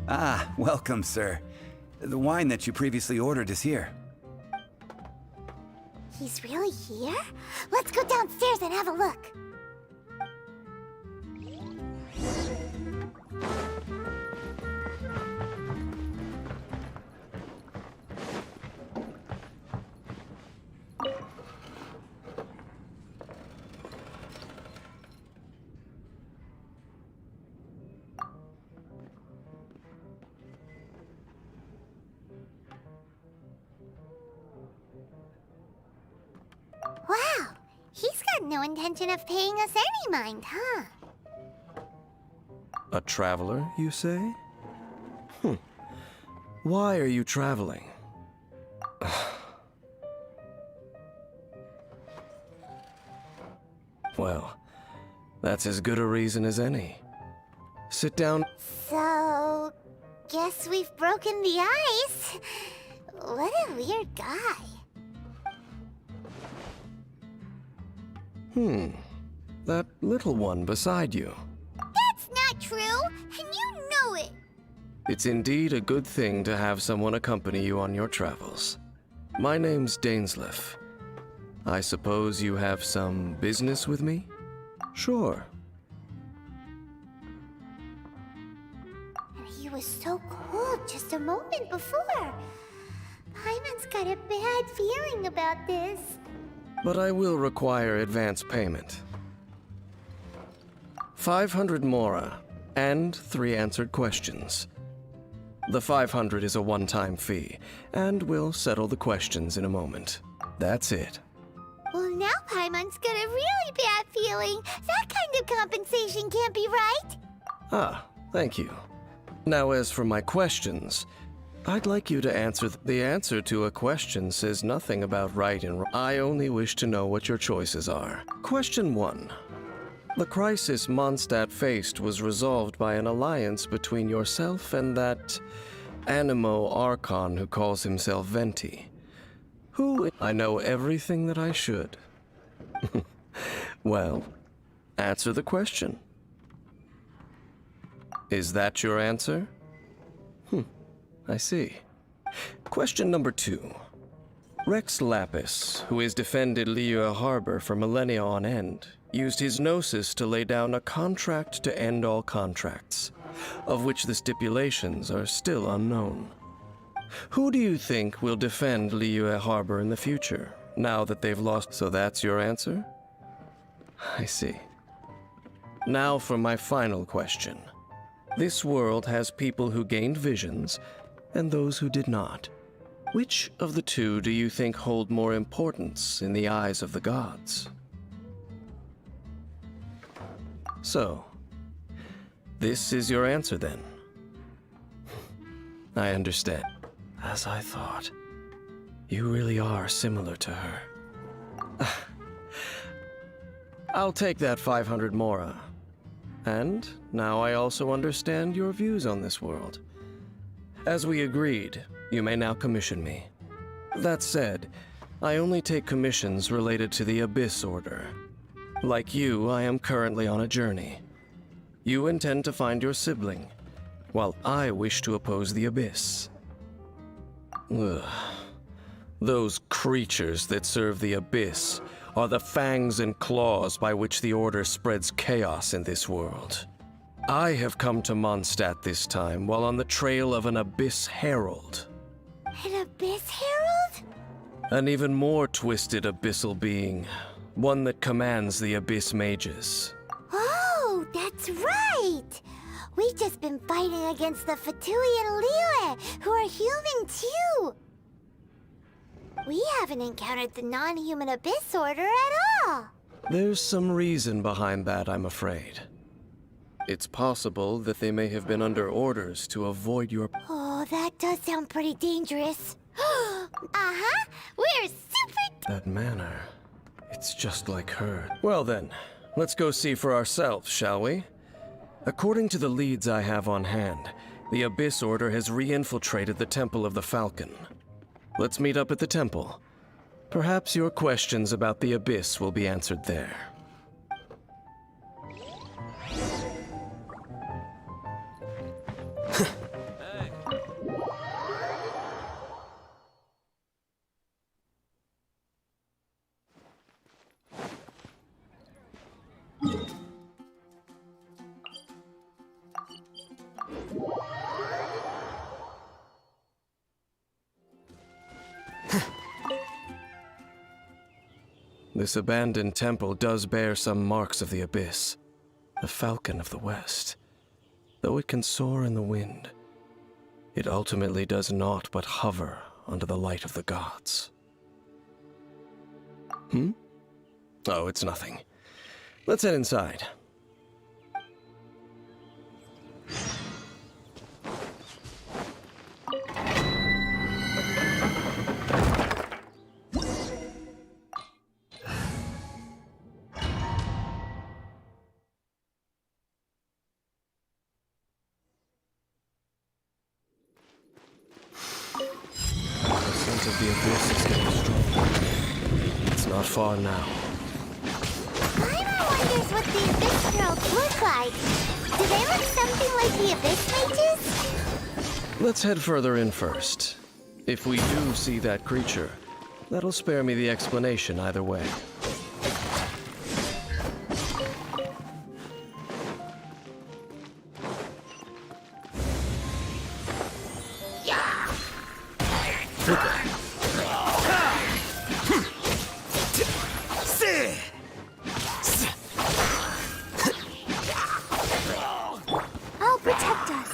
Ah, welcome, sir. The wine that you previously ordered is here. He's really here? Let's go downstairs and have a look. Wow, he's got no intention of paying us any mind, huh? A traveler, you say? Why are you traveling? Well, that's as good a reason as any. Sit down. So, guess we've broken the ice. What a weird guy. That little one beside you. That's not true, and you know it. It's indeed a good thing to have someone accompany you on your travels. My name's Dainsleif. I suppose you have some business with me? Sure. He was so cold just a moment before. Paimon's got a bad feeling about this. But I will require advance payment. 500 mora, and 3 answered questions. The 500 is a one-time fee, and we'll settle the questions in a moment. That's it. Well, now Paimon's got a really bad feeling. That kind of compensation can't be right. Ah, thank you. Now as for my questions, I'd like you to answer. The answer to a question says nothing about right and wrong. I only wish to know what your choices are. Question 1. The crisis Mondstadt faced was resolved by an alliance between yourself and that Animo Archon who calls himself Venti. Who? I know everything that I should. Well, answer the question. Is that your answer? I see. Question number 2. Rex Lapis, who has defended Liyue Harbor for millennia on end, used his gnosis to lay down a contract to end all contracts, of which the stipulations are still unknown. Who do you think will defend Liyue Harbor in the future, now that they've lost? So that's your answer? I see. Now for my final question. This world has people who gained visions, and those who did not. Which of the two do you think hold more importance in the eyes of the gods? So, this is your answer then? I understand. As I thought. You really are similar to her. I'll take that 500 mora. And now I also understand your views on this world. As we agreed, you may now commission me. That said, I only take commissions related to the Abyss Order. Like you, I am currently on a journey. You intend to find your sibling, while I wish to oppose the Abyss. Ugh. Those creatures that serve the Abyss are the fangs and claws by which the Order spreads chaos in this world. I have come to Mondstadt this time while on the trail of an Abyss Herald. An Abyss Herald? An even more twisted abyssal being, one that commands the Abyss Mages. Oh, that's right! We've just been fighting against the Fatui and Liyue, who are human too! We haven't encountered the non-human Abyss Order at all! There's some reason behind that, I'm afraid. It's possible that they may have been under orders to avoid your... Oh, that does sound pretty dangerous. Uh-huh! We're super... That manner. It's just like her. Well then, let's go see for ourselves, shall we? According to the leads I have on hand, the Abyss Order has re-infiltrated the Temple of the Falcon. Let's meet up at the temple. Perhaps your questions about the Abyss will be answered there. this abandoned temple does bear some marks of the abyss, the falcon of the west. Though it can soar in the wind, it ultimately does naught but hover under the light of the gods. Oh, it's nothing. Let's head inside. Of the abyss is getting stronger. It's not far now. Player wonders what the Abyss Girls look like. Do they look something like the Abyss Mages? Let's head further in first. If we do see that creature, that'll spare me the explanation either way. I'll protect us.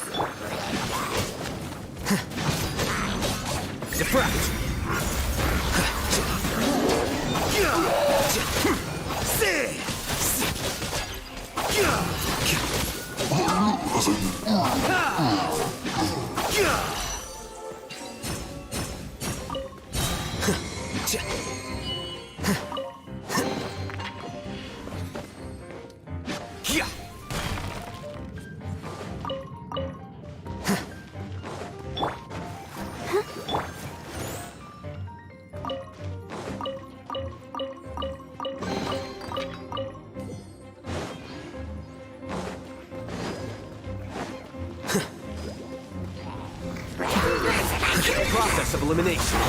Process of elimination.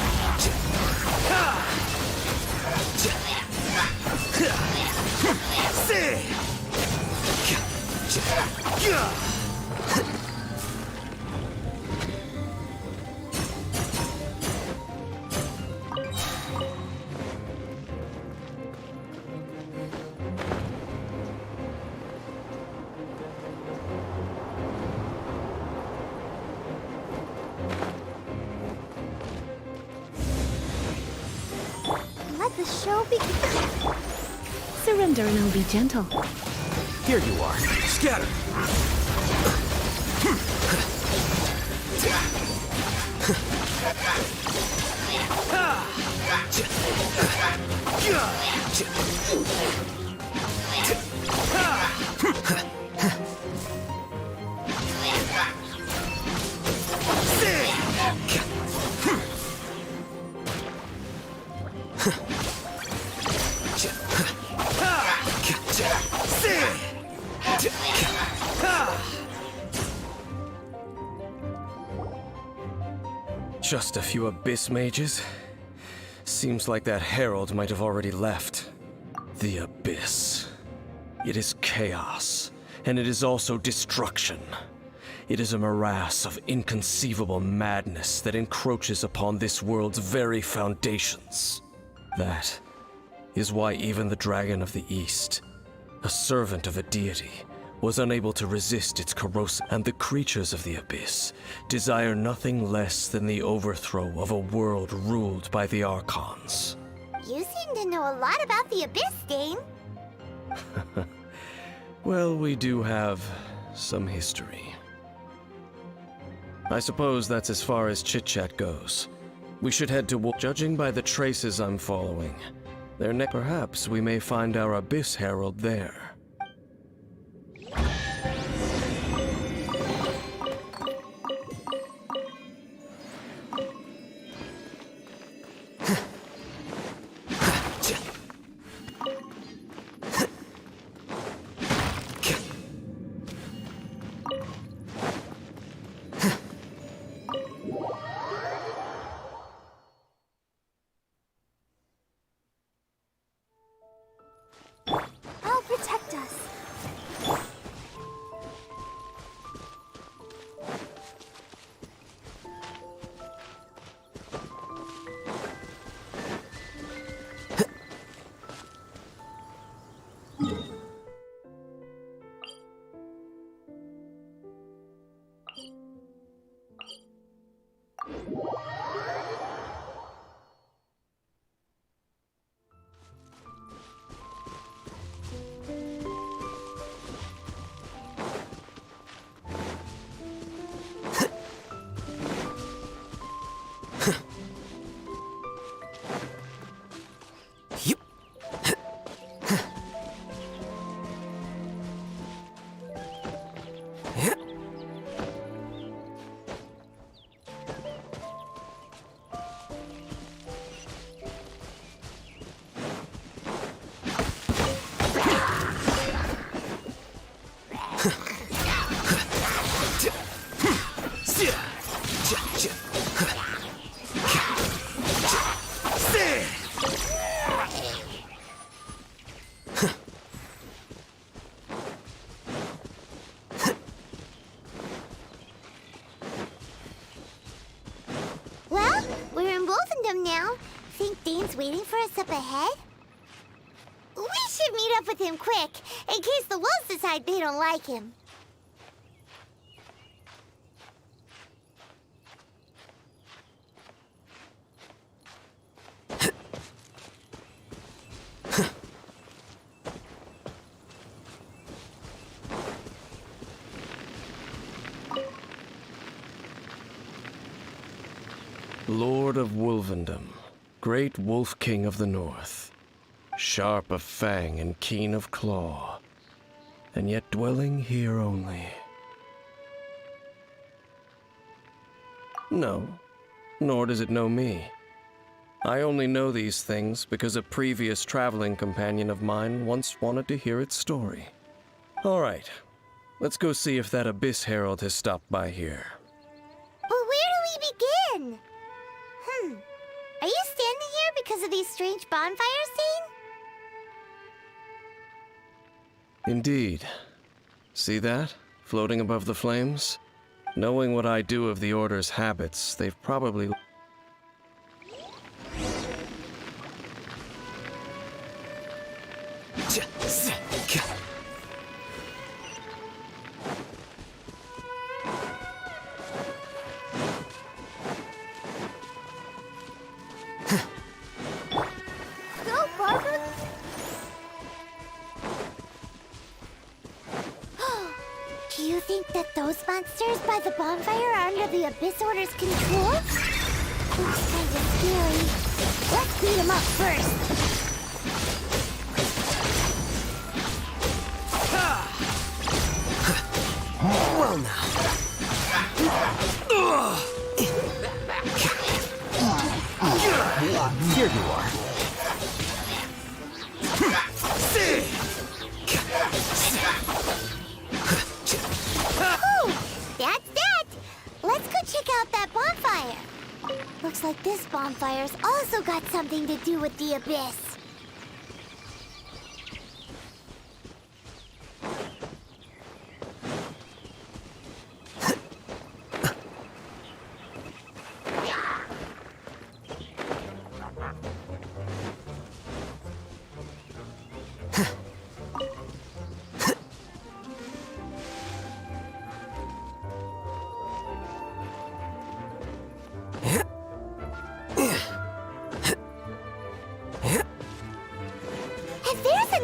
Let the show begin. Surrender and I'll be gentle. Here you are. Scatter. Just a few abyss mages? Seems like that herald might have already left. The abyss. It is chaos, and it is also destruction. It is a morass of inconceivable madness that encroaches upon this world's very foundations. That is why even the Dragon of the East, a servant of a deity, was unable to resist its corrosive, and the creatures of the abyss desire nothing less than the overthrow of a world ruled by the Archons. You seem to know a lot about the Abyss, Dane. Well, we do have some history. I suppose that's as far as chit-chat goes. We should head to judging by the traces I'm following. Perhaps we may find our Abyss Herald there. I'll protect up ahead? We should meet up with him quick, in case the wolves decide they don't like him. Lord of Wolvendom, great Wolf King of the North, sharp of fang and keen of claw, and yet dwelling here only. No, nor does it know me. I only know these things because a previous traveling companion of mine once wanted to hear its story. All right, let's go see if that Abyss Herald has stopped by here. But where do we begin? Are you standing here because of these strange bonfires, Zane? Indeed. See that? Floating above the flames? Knowing what I do of the Order's habits, they've probably... Go, Barbara! Do you think that those monsters by the bonfire are under the Abyss Order's control? Looks kind of scary. Let's beat them up first. Well now. Here you are. Whew, that's that. Let's go check out that bonfire. Looks like this bonfire's also got something to do with the Abyss.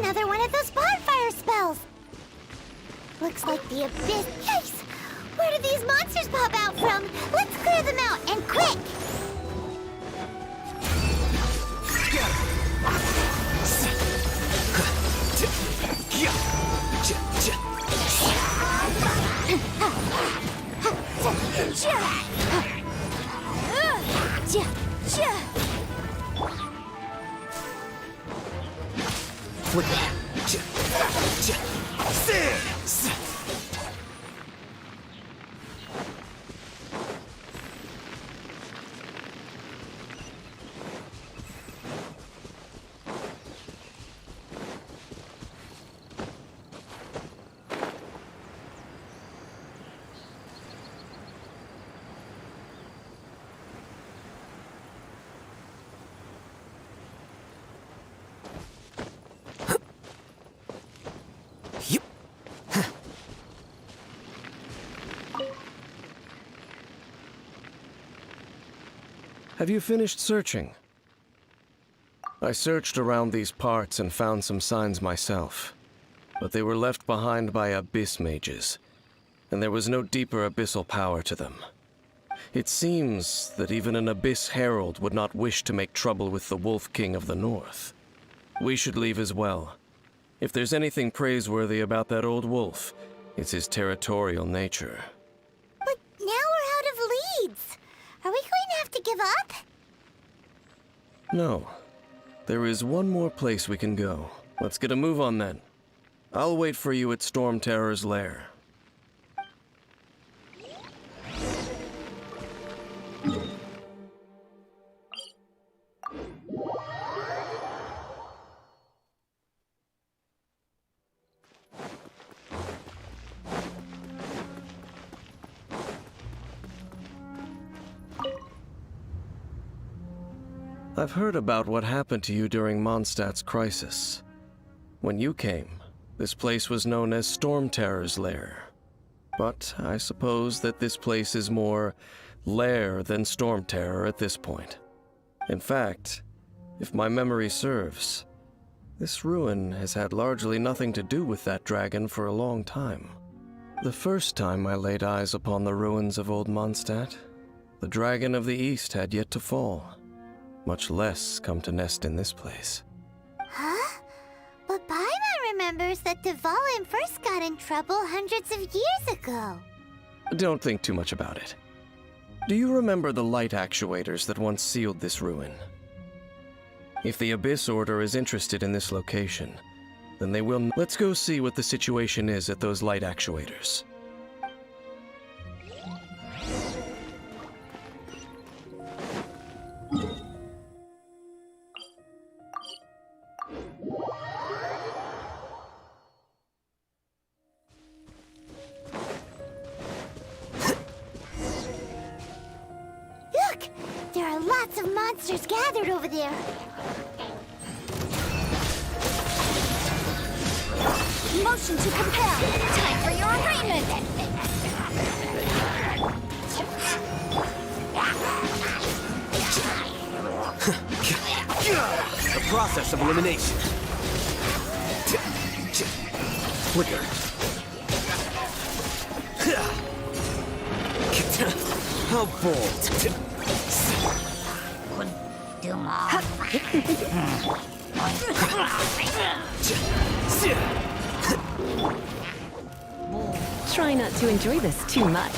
Another one of those bonfire spells! Looks like the Abyss... Yikes! Where did these monsters pop out from? Let's clear them out, and quick! Flip it. Have you finished searching? I searched around these parts and found some signs myself, but they were left behind by Abyss mages, and there was no deeper abyssal power to them. It seems that even an Abyss Herald would not wish to make trouble with the Wolf King of the North. We should leave as well. If there's anything praiseworthy about that old wolf, it's his territorial nature. But now we're out of leads. Are we going to have to give up? No. There is one more place we can go. Let's get a move on then. I'll wait for you at Storm Terror's lair. I've heard about what happened to you during Mondstadt's crisis. When you came, this place was known as Storm Terror's lair. But I suppose that this place is more lair than Storm Terror at this point. In fact, if my memory serves, this ruin has had largely nothing to do with that dragon for a long time. The first time I laid eyes upon the ruins of Old Mondstadt, the dragon of the East had yet to fall, much less come to nest in this place. Huh? But Paimon remembers that Dvalin first got in trouble hundreds of years ago. Don't think too much about it. Do you remember the light actuators that once sealed this ruin? If the Abyss Order is interested in this location, then they will... Let's go see what the situation is at those light actuators. Look! There are lots of monsters gathered over there. Motion to compel. Time for your agreement. The process of elimination. Flicker. How bold. Try not to enjoy this too much.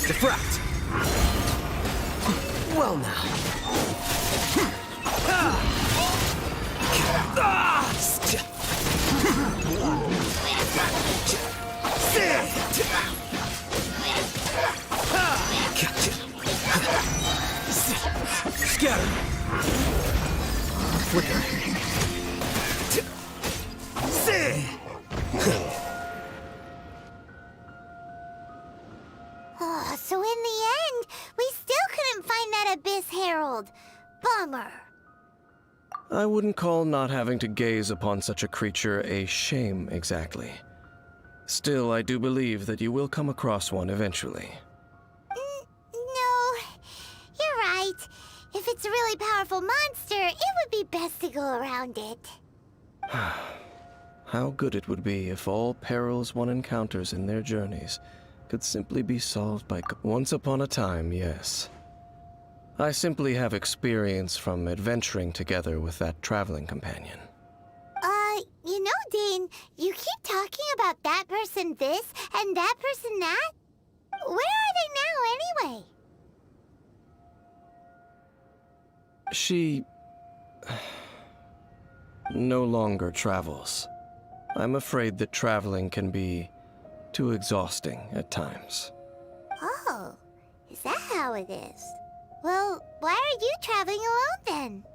Diffract. Well now. Scatter. Flicker. Oh, so in the end, we still couldn't find that Abyss Herald. Bummer. I wouldn't call not having to gaze upon such a creature a shame exactly. Still, I do believe that you will come across one eventually. No, you're right. If it's a really powerful monster, it would be best to go around it. How good it would be if all perils one encounters in their journeys could simply be solved by... Once upon a time, yes. I simply have experience from adventuring together with that traveling companion. You know, Dane, you keep talking about that person this and that person that. Where are they now, anyway? She... no longer travels. I'm afraid that traveling can be too exhausting at times. Oh, is that how it is? Well, why are you traveling alone then?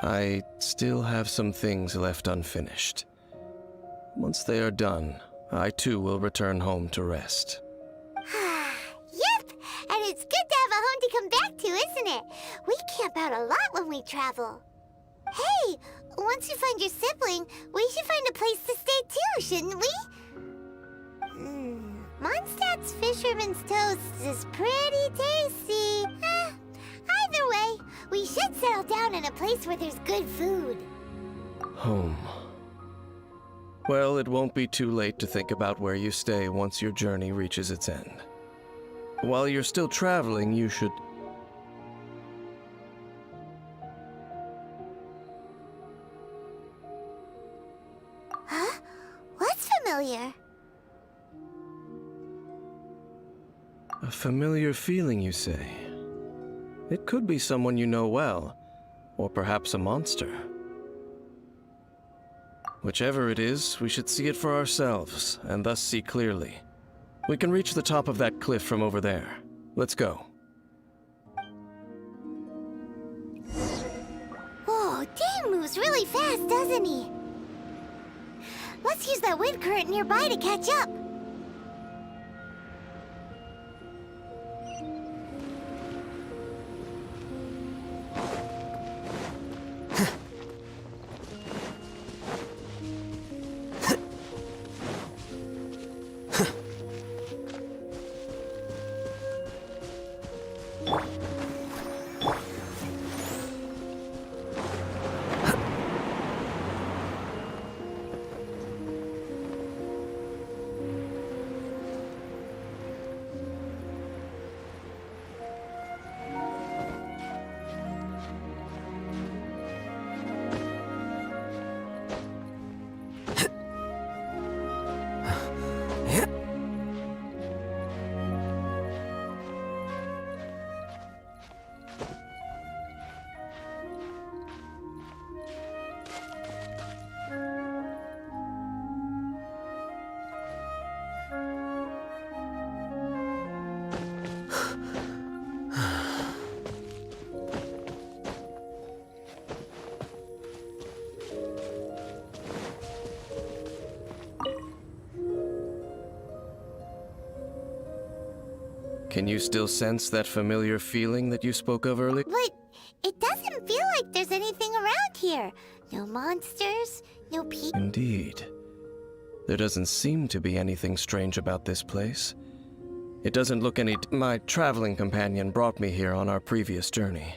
I still have some things left unfinished. Once they are done, I too will return home to rest. Yep, and it's good to have a home to come back to, isn't it? We camp out a lot when we travel. Hey, once you find your sibling, we should find a place to stay too, shouldn't we? Mondstadt's Fisherman's Toast is pretty tasty. Either way, we should settle down in a place where there's good food. Home. Well, it won't be too late to think about where you stay once your journey reaches its end. While you're still traveling, you should... Huh? What's familiar? A familiar feeling, you say? It could be someone you know well, or perhaps a monster. Whichever it is, we should see it for ourselves, and thus see clearly. We can reach the top of that cliff from over there. Let's go. Whoa, Dane moves really fast, doesn't he? Let's use that wind current nearby to catch up. Can you still sense that familiar feeling that you spoke of earlier? But it doesn't feel like there's anything around here. No monsters, no people. Indeed. There doesn't seem to be anything strange about this place. It doesn't look any... My traveling companion brought me here on our previous journey.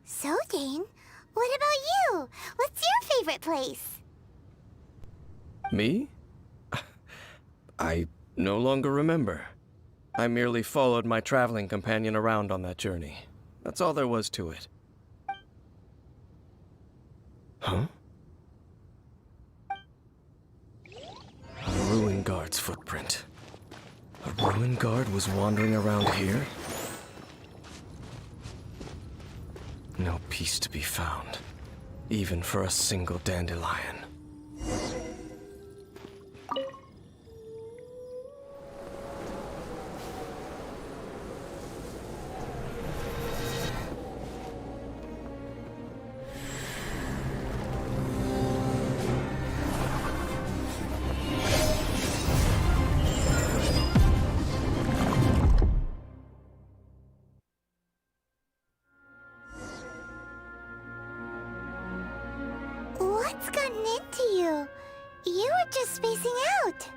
So, Dane, what about you? What's your favorite place? Me? I no longer remember. I merely followed my traveling companion around on that journey. That's all there was to it. Huh? A ruin guard's footprint. A ruin guard was wandering around here? No peace to be found, even for a single dandelion. What's gotten into you? You were just spacing out.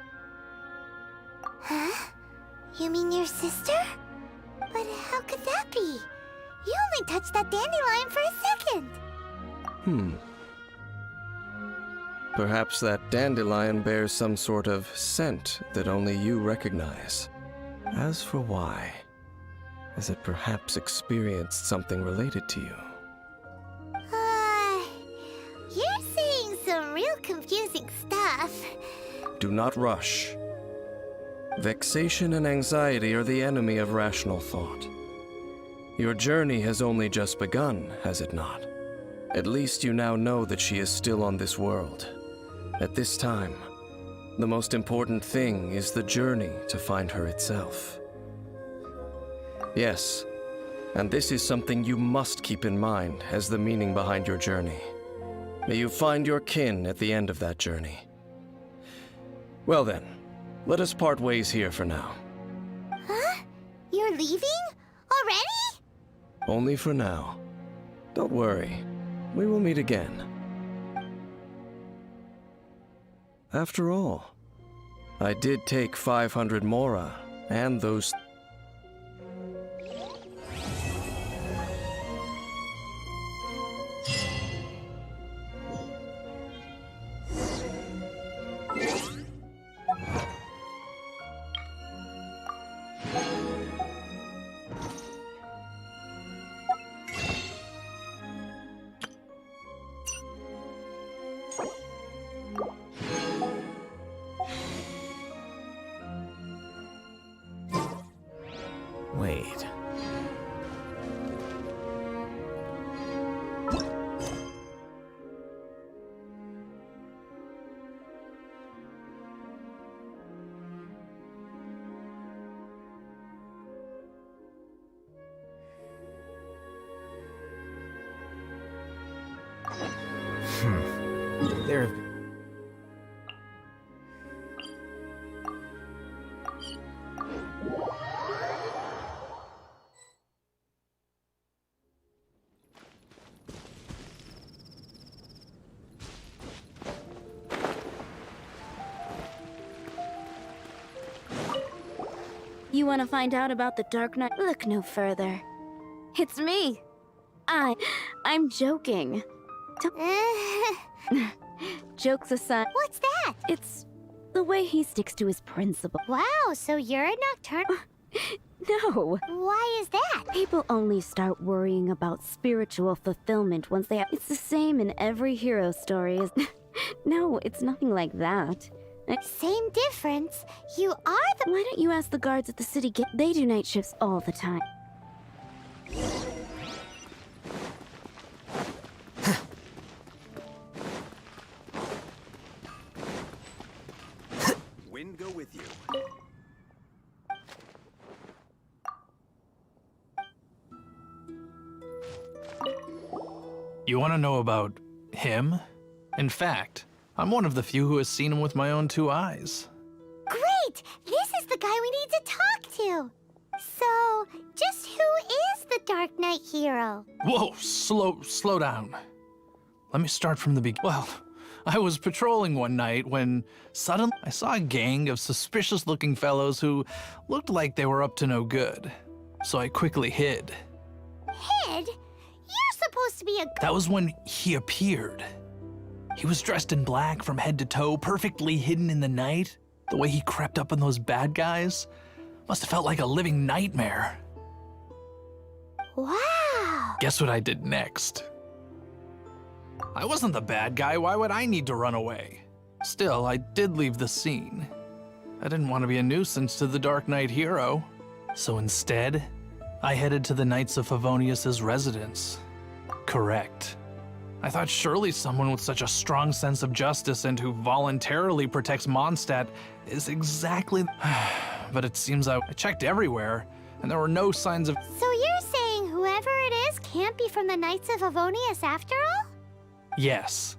Huh? You mean your sister? But how could that be? You only touched that dandelion for a second. Perhaps that dandelion bears some sort of scent that only you recognize. As for why, has it perhaps experienced something related to you? You're saying some real confusing stuff. Do not rush. Vexation and anxiety are the enemy of rational thought. Your journey has only just begun, has it not? At least you now know that she is still on this world. At this time, the most important thing is the journey to find her itself. Yes, and this is something you must keep in mind as the meaning behind your journey. May you find your kin at the end of that journey. Well then, let us part ways here for now. Huh? You're leaving? Already? Only for now. Don't worry, we will meet again. After all, I did take 500 Mora and those... There. You want to find out about the Dark Knight? Look no further. It's me. I'm joking. Jokes aside. What's that? It's the way he sticks to his principle. Wow, so you're a nocturnal? No. Why is that? People only start worrying about spiritual fulfillment once they have. It's the same in every hero story. No, it's nothing like that. Same difference. You are the. Why don't you ask the guards at the city gate? They do night shifts all the time. Wind go with you. You want to know about him? In fact, I'm one of the few who has seen him with my own 2 eyes. Great! This is the guy we need to talk to. So, just who is the Dark Knight hero? Whoa, slow down. Let me start from the beginning. Well, I was patrolling one night when suddenly I saw a gang of suspicious-looking fellows who looked like they were up to no good. So I quickly hid. Hid? You're supposed to be a. That was when he appeared. He was dressed in black from head to toe, perfectly hidden in the night. The way he crept up on those bad guys must have felt like a living nightmare. Wow! Guess what I did next? I wasn't the bad guy. Why would I need to run away? Still, I did leave the scene. I didn't want to be a nuisance to the Dark Knight hero. So instead, I headed to the Knights of Favonius' residence. Correct. I thought surely someone with such a strong sense of justice and who voluntarily protects Mondstadt is exactly. But it seems I checked everywhere, and there were no signs of. So you're saying whoever it is can't be from the Knights of Favonius after all? Yes.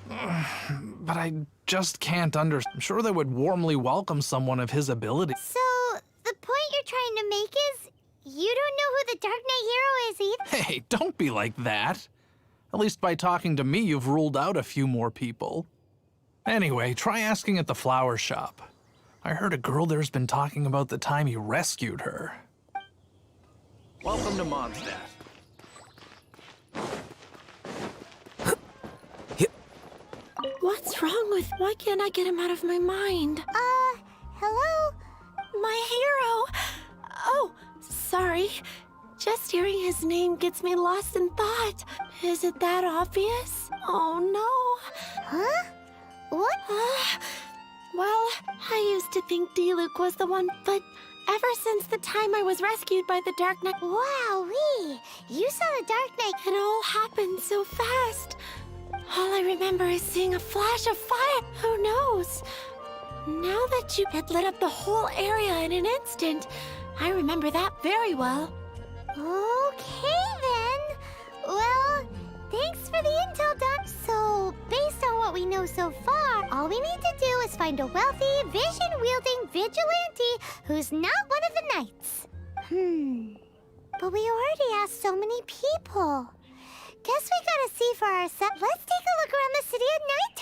But I just can't understand. I'm sure they would warmly welcome someone of his ability. So, the point you're trying to make is you don't know who the Dark Knight hero is either? Hey, don't be like that. At least by talking to me, you've ruled out a few more people. Anyway, try asking at the flower shop. I heard a girl there's been talking about the time you rescued her. Welcome to Mondstadt. What's wrong with... Why can't I get him out of my mind? Hello? My hero! Oh, sorry. Just hearing his name gets me lost in thought. Is it that obvious? Oh, no. Huh? What? Well, I used to think D-Luke was the one, but ever since the time I was rescued by the Dark Knight... Wowee! You saw the Dark Knight... It all happened so fast. All I remember is seeing a flash of fire. Who knows? Now that you had lit up the whole area in an instant, I remember that very well. Okay, then. Well, thanks for the intel, Doc. So, based on what we know so far, all we need to do is find a wealthy, vision-wielding vigilante who's not one of the knights. But we already asked so many people. Guess we gotta see for ourselves. Let's take a look around the city at night.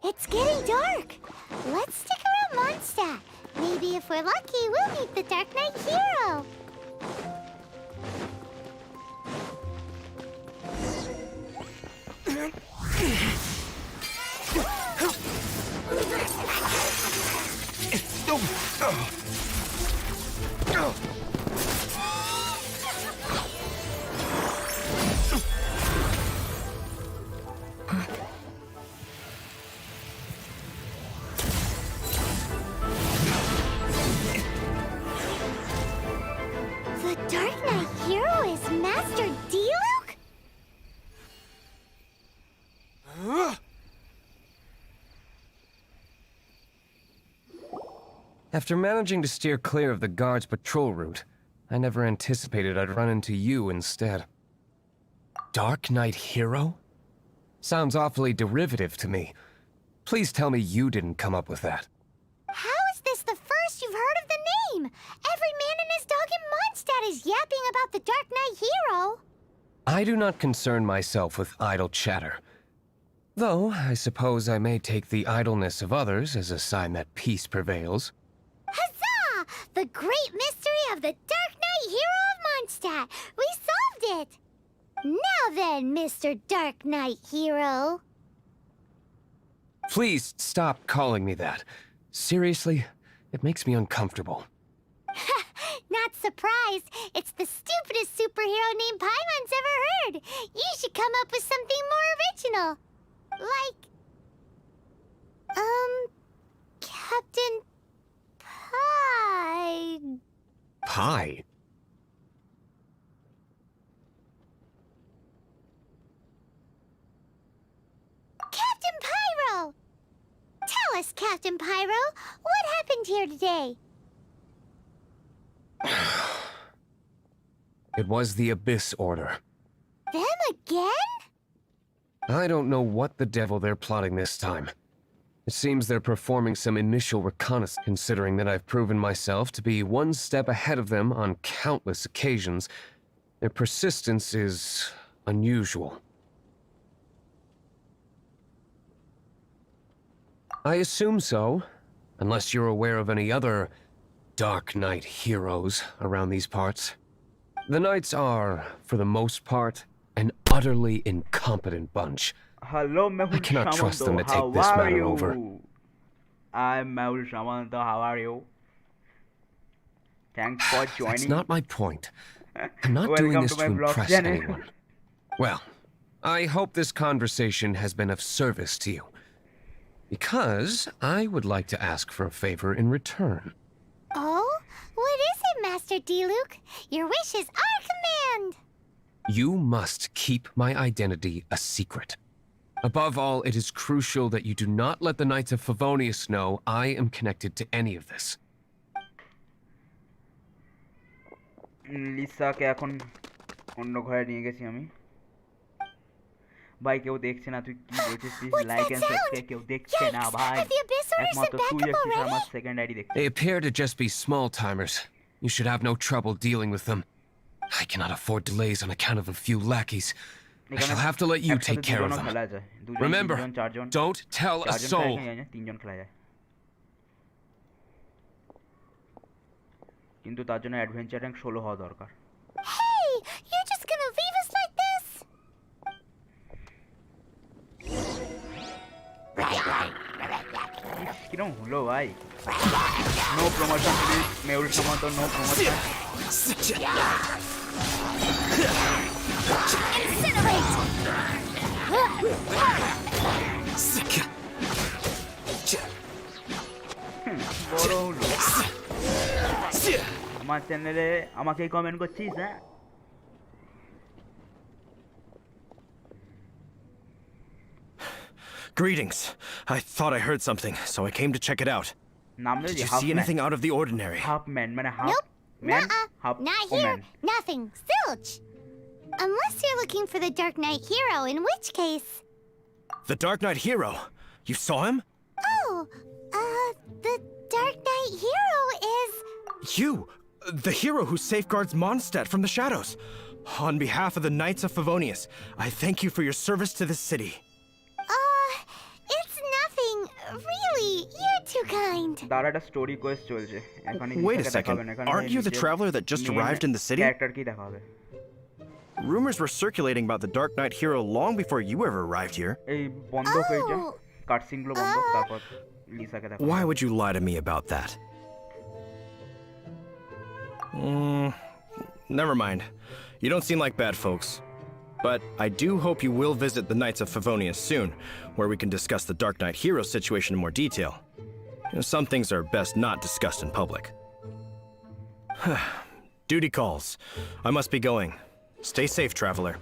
It's getting dark. Let's stick around Mondstadt. Maybe if we're lucky, we'll meet the Dark Knight hero. After managing to steer clear of the guards' patrol route, I never anticipated I'd run into you instead. Dark Knight Hero? Sounds awfully derivative to me. Please tell me you didn't come up with that. How is this the first you've heard of the name? Every man and his dog in Mondstadt is yapping about the Dark Knight Hero. I do not concern myself with idle chatter. Though, I suppose I may take the idleness of others as a sign that peace prevails. Huzzah! The great mystery of the Dark Knight Hero of Mondstadt! We solved it! Now then, Mr. Dark Knight Hero. Please stop calling me that. Seriously, it makes me uncomfortable. Not surprised. It's the stupidest superhero name Paimon's ever heard. You should come up with something more original. Like... Captain Pie... Pie? Captain Pyro! Tell us, Captain Pyro, what happened here today? It was the Abyss Order. Them again? I don't know what the devil they're plotting this time. It seems they're performing some initial reconnaissance, considering that I've proven myself to be one step ahead of them on countless occasions. Their persistence is unusual. I assume so, unless you're aware of any other Dark Knight heroes around these parts. The Knights are, for the most part, an utterly incompetent bunch. Hello, I cannot trust them to take this matter over. I'm Mehul Shamanto. How are you? Thanks for joining. That's not my point. I'm not doing this to impress anyone. Well, I hope this conversation has been of service to you. Because I would like to ask for a favor in return. Oh? What is it, Master D-Luke? Your wish is our command! You must keep my identity a secret. Above all, it is crucial that you do not let the Knights of Favonius know I am connected to any of this. Lisa কে এখন অন্য ঘরে নিয়ে গেছি আমি ভাই কেউ দেখছে না তুই কি বলছিস লাইক এন্ড সাবস্ক্রাইব কেউ দেখছে না ভাই একমাত্র তুই একটু আমার সেকেন্ড আইডি দেখছিস They appear to just be small-timers. You should have no trouble dealing with them. I cannot afford delays on account of a few lackeys. I shall have to let you take care of them. Remember, don't tell a soul. কিন্তু তার জন্য adventure rank 16 হওয়া দরকার Hey, you're just gonna leave us like this? কিরম হলো ভাই no promotion please Mehul Samanta no promotion বড় হলো আমার চ্যানেলে আমাকেই কমেন্ট করছিস হ্যাঁ Greetings. I thought I heard something, so I came to check it out. Did you see anything out of the ordinary? Half man, half nope. man, half not here. Nothing. Zilch. Unless you're looking for the Dark Knight Hero, in which case... The Dark Knight Hero? You saw him? Oh, the Dark Knight Hero is... You! The hero who safeguards Mondstadt from the shadows. On behalf of the Knights of Favonius, I thank you for your service to this city. It's nothing. Really, you're too kind. তার একটা story Quest চলছে এখানে Wait a second. Aren't you the traveler that just arrived in the city? Character কি দেখাবে Rumors were circulating about the Dark Knight Hero long before you ever arrived here. এই বন্ধ হয়ে যায় কাটসিনগুলো বন্ধ তারপর লিসাকে দেখা Why would you lie to me about that? Never mind. You don't seem like bad folks. But I do hope you will visit the Knights of Favonius soon, where we can discuss the Dark Knight Hero situation in more detail. Some things are best not discussed in public. Duty calls. I must be going. Stay safe, traveler.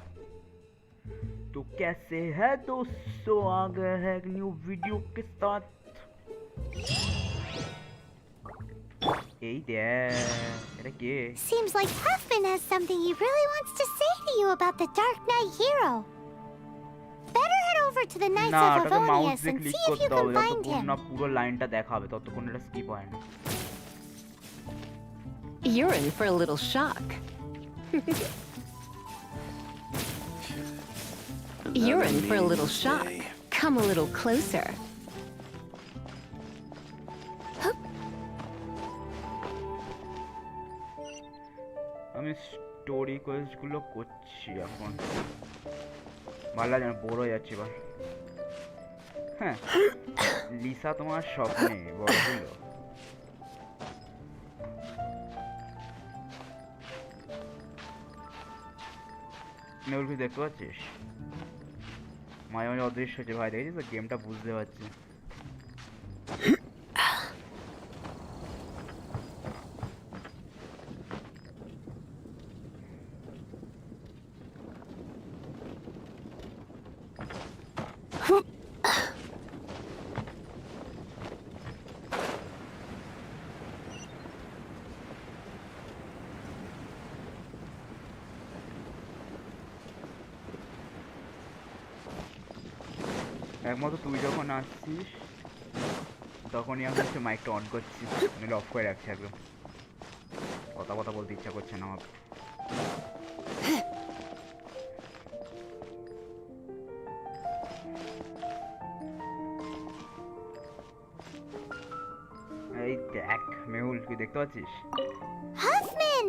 तो कैसे है दोस्तों आ गए हैं एक new video के साथ এই দেখ এটা কে Seems like Huffman has something he really wants to say to you about the Dark Knight hero. Better head over to the Knights না of ওটাকে মাউস Favonius দিয়ে and click see if you করতে হবে can find যতক্ষণ him. না পুরো লাইনটা দেখাবে ততক্ষণ এটা স্কিপ হয় না You're in for a little shock. You're in for a little shock. Come a little closer. আমি স্টোরি কোয়েস্ট গুলো করছি এখন ভালো লাগে না বোর হয়ে যাচ্ছি এবার হ্যাঁ লিসা তোমার স্বপ্নে বড়গুলো মেহুল কি দেখতে পাচ্ছিস মাঝে মাঝে অদৃশ্য হচ্ছে ভাই দেখেছিস তো গেমটা বুঝতে পারছি একমাত্র তুই যখন আসছিস তখনই আমি হচ্ছে মাইকটা অন করছি নইলে অফ করে রাখছি একদম কথা কথা বলতে ইচ্ছা করছে না আমাকে এই দেখ মেহুল তুই দেখতে পাচ্ছিস Huffman!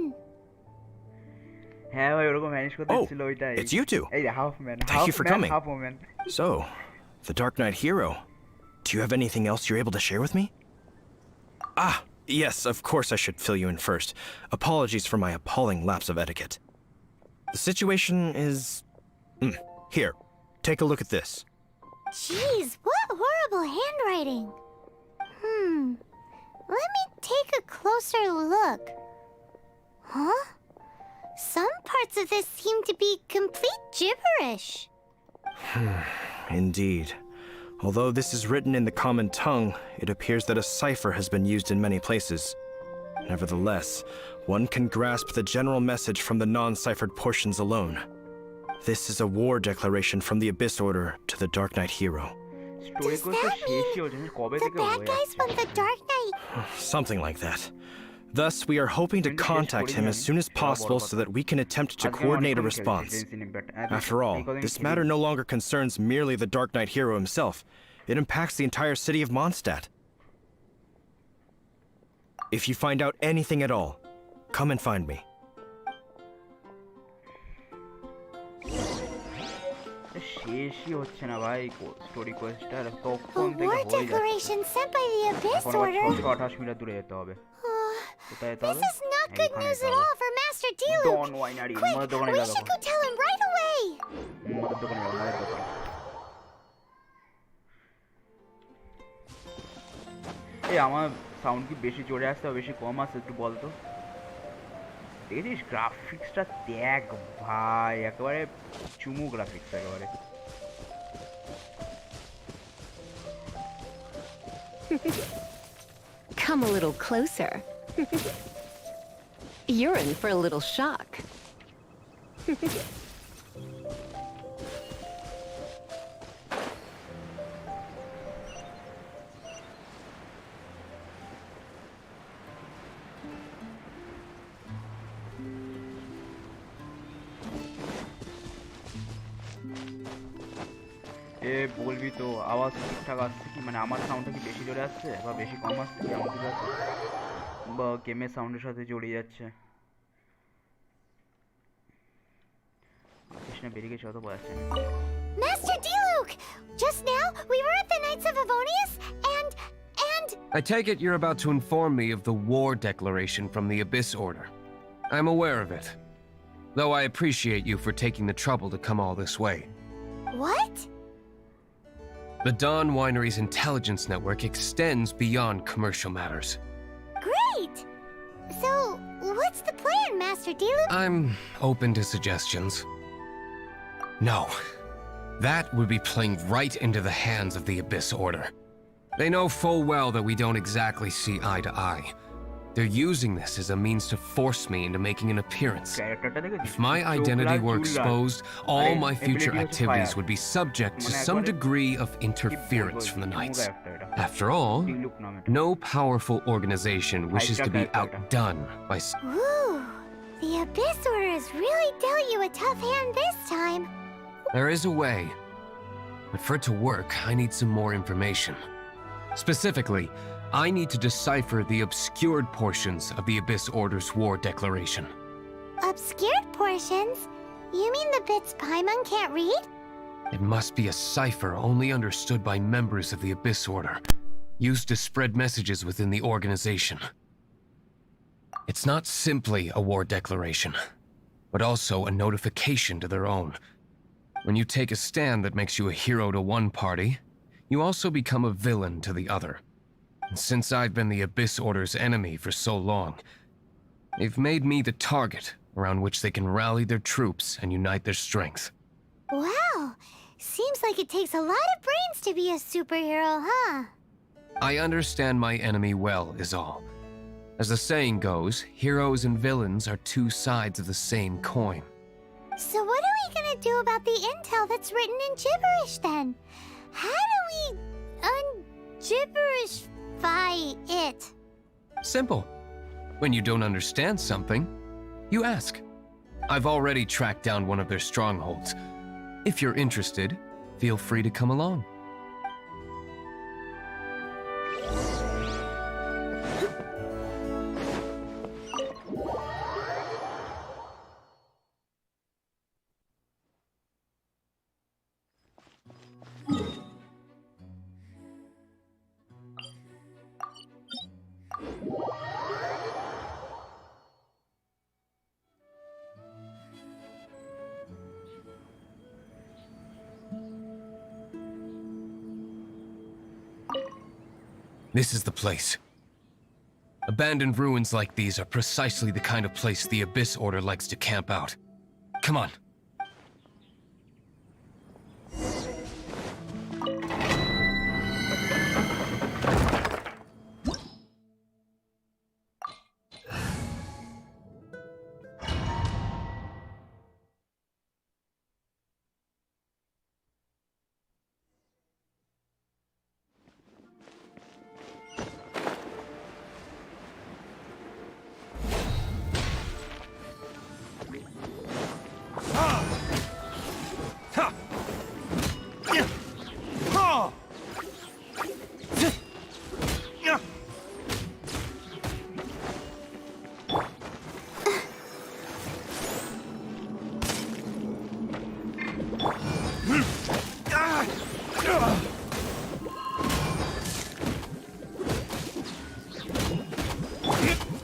হ্যাঁ ভাই ওরকম ম্যানেজ করতে ছিল ওইটাই It's you two. এই Huffman Thank you for coming. Half woman So, the Dark Knight hero. Do you have anything else you're able to share with me? Ah, yes, of course I should fill you in first. Apologies for my appalling lapse of etiquette. The situation is... Here, take a look at this. Jeez, what horrible handwriting. Let me take a closer look. Huh? Some parts of this seem to be complete gibberish. Indeed. Although this is written in the common tongue, it appears that a cipher has been used in many places. Nevertheless, one can grasp the general message from the non-ciphered portions alone. This is a war declaration from the Abyss Order to the Dark Knight hero. Does that mean the bad guys from the Dark Knight? Something like that. Thus, we are hoping to contact him as soon as possible so that we can attempt to coordinate a response. After all, this matter no longer concerns merely the Dark Knight hero himself. It impacts the entire city of Mondstadt. If you find out anything at all, come and find me. শেষই হচ্ছে না ভাই story কোয়েস্টটা A তখন থেকে war হয়ে যাচ্ছে declaration sent by the Abyss এখন Order. 628 metre দূরে যেতে হবে কোথায় যেতে হবে This is not good news at all for Master Diluc. Dawn winery Quick, মদের দোকানে we যাবো should go tell him right away. মদের দোকানে যাবো মদের দোকানে এই আমার সাউন্ড কি বেশি জোরে আসছে বা বেশি কম আসছে একটু বল তো দেখেছিস গ্রাফিক্সটা দেখ ভাই একেবারে চুমু গ্রাফিক্স একেবারে Come a little closer. You're in for a little shock. এ বলবি তো আওয়াজ ঠিকঠাক আসছে কি মানে আমার সাউন্ডটা কি বেশি জোরে আসছে বা বেশি কম আসছে কি আমার কাছে বা গেমের সাউন্ডের সাথে জড়িয়ে যাচ্ছে কৃষ্ণ বেরিয়ে গেছে অত বয়স Master Diluc! Just now, we were at the Knights of Favonius, and... I take it you're about to inform me of the war declaration from the Abyss Order. I'm aware of it. Though I appreciate you for taking the trouble to come all this way. What? The Dawn Winery's intelligence network extends beyond commercial matters. Great! So, what's the plan, Master Diluc? I'm open to suggestions. No. That would be playing right into the hands of the Abyss Order. They know full well that we don't exactly see eye to eye. They're using this as a means to force me into making an appearance. If my identity were exposed, all my future activities would be subject to some degree of interference from the Knights. After all, no powerful organization wishes to be outdone by... Ooh, the Abyss Order has really dealt you a tough hand this time. There is a way, but for it to work, I need some more information. Specifically, I need to decipher the obscured portions of the Abyss Order's war declaration. Obscured portions? You mean the bits Paimon can't read? It must be a cipher only understood by members of the Abyss Order, used to spread messages within the organization. It's not simply a war declaration, but also a notification to their own. When you take a stand that makes you a hero to one party, you also become a villain to the other. And since I've been the Abyss Order's enemy for so long, they've made me the target around which they can rally their troops and unite their strength. Wow, seems like it takes a lot of brains to be a superhero, huh? I understand my enemy well, is all. As the saying goes, heroes and villains are two sides of the same coin. So what are we gonna do about the intel that's written in gibberish then? How do we un-gibberishify it? Simple. When you don't understand something, you ask. I've already tracked down one of their strongholds. If you're interested, feel free to come along. This is the place. Abandoned ruins like these are precisely the kind of place the Abyss Order likes to camp out. Come on.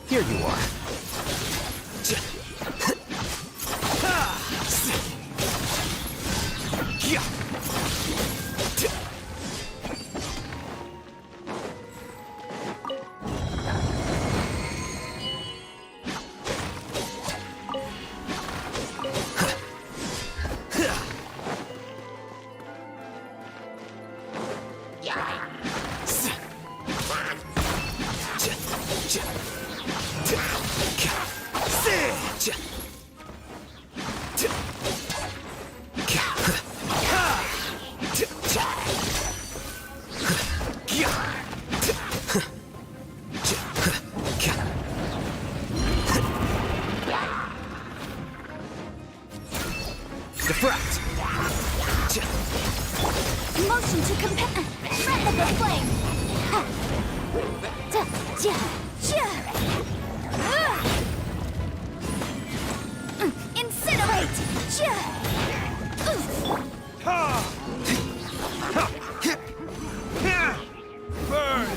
Here you are. Motion to compare. Breath of the flame. Incinerate. Burn!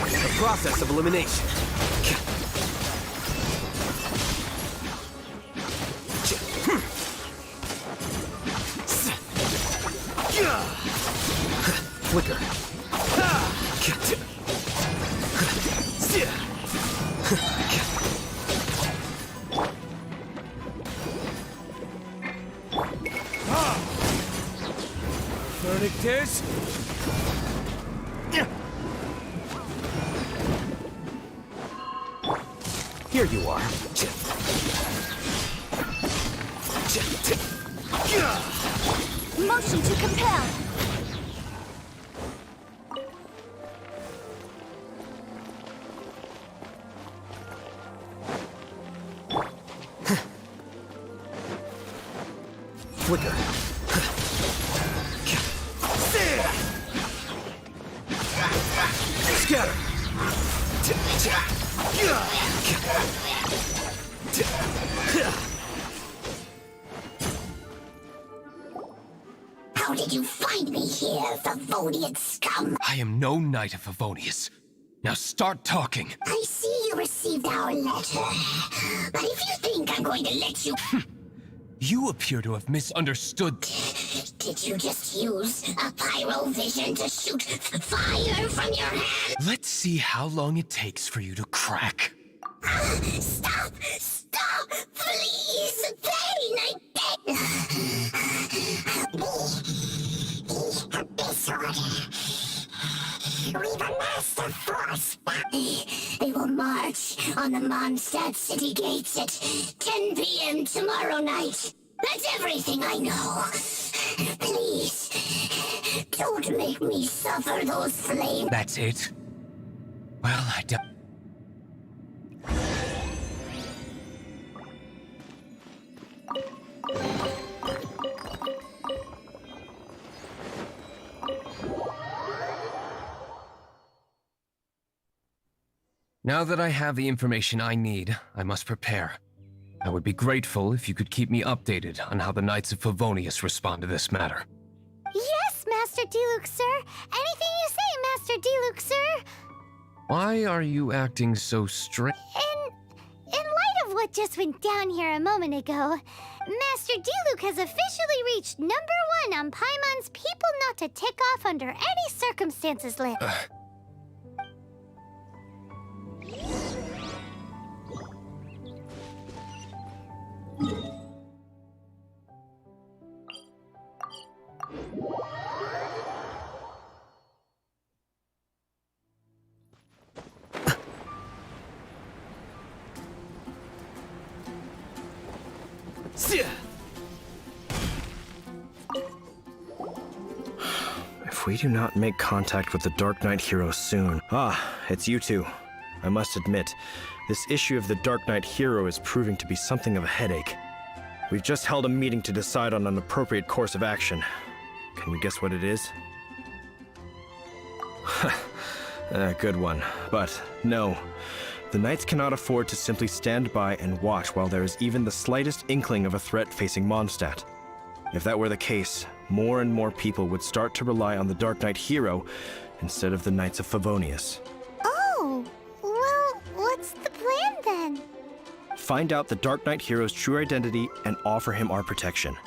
The process of elimination. Flicker. Verdict here you are. Motion to compel. Flicker. Scatter. How did you find me here, Favonian scum? I am no Knight of Favonius. Now start talking. I see you received our letter. But if you think I'm going to let you... You appear to have misunderstood. Did you just use a pyrovision to shoot fire from your hand? Let's see how long it takes for you to crack. Stop! Stop! Please! Pain, I beg! We've amassed a force. They will march on the Mondstadt city gates at 10 p.m. tomorrow night. That's everything I know. Please, don't make me suffer those flames. That's it? Well, I don't... Now that I have the information I need, I must prepare. I would be grateful if you could keep me updated on how the Knights of Favonius respond to this matter. Yes, Master Diluc, sir. Anything you say, Master Diluc, sir. Why are you acting so strange? In light of what just went down here a moment ago, Master Diluc has officially reached #1 on Paimon's People Not to Tick Off Under Any Circumstances list. If we do not make contact with the Dark Knight hero soon... Ah, it's you two. I must admit, this issue of the Dark Knight hero is proving to be something of a headache. We've just held a meeting to decide on an appropriate course of action. Can you guess what it is? Good one. But no, the Knights cannot afford to simply stand by and watch while there is even the slightest inkling of a threat facing Mondstadt. If that were the case, more and more people would start to rely on the Dark Knight hero instead of the Knights of Favonius. Oh, well, what's the plan then? Find out the Dark Knight hero's true identity and offer him our protection.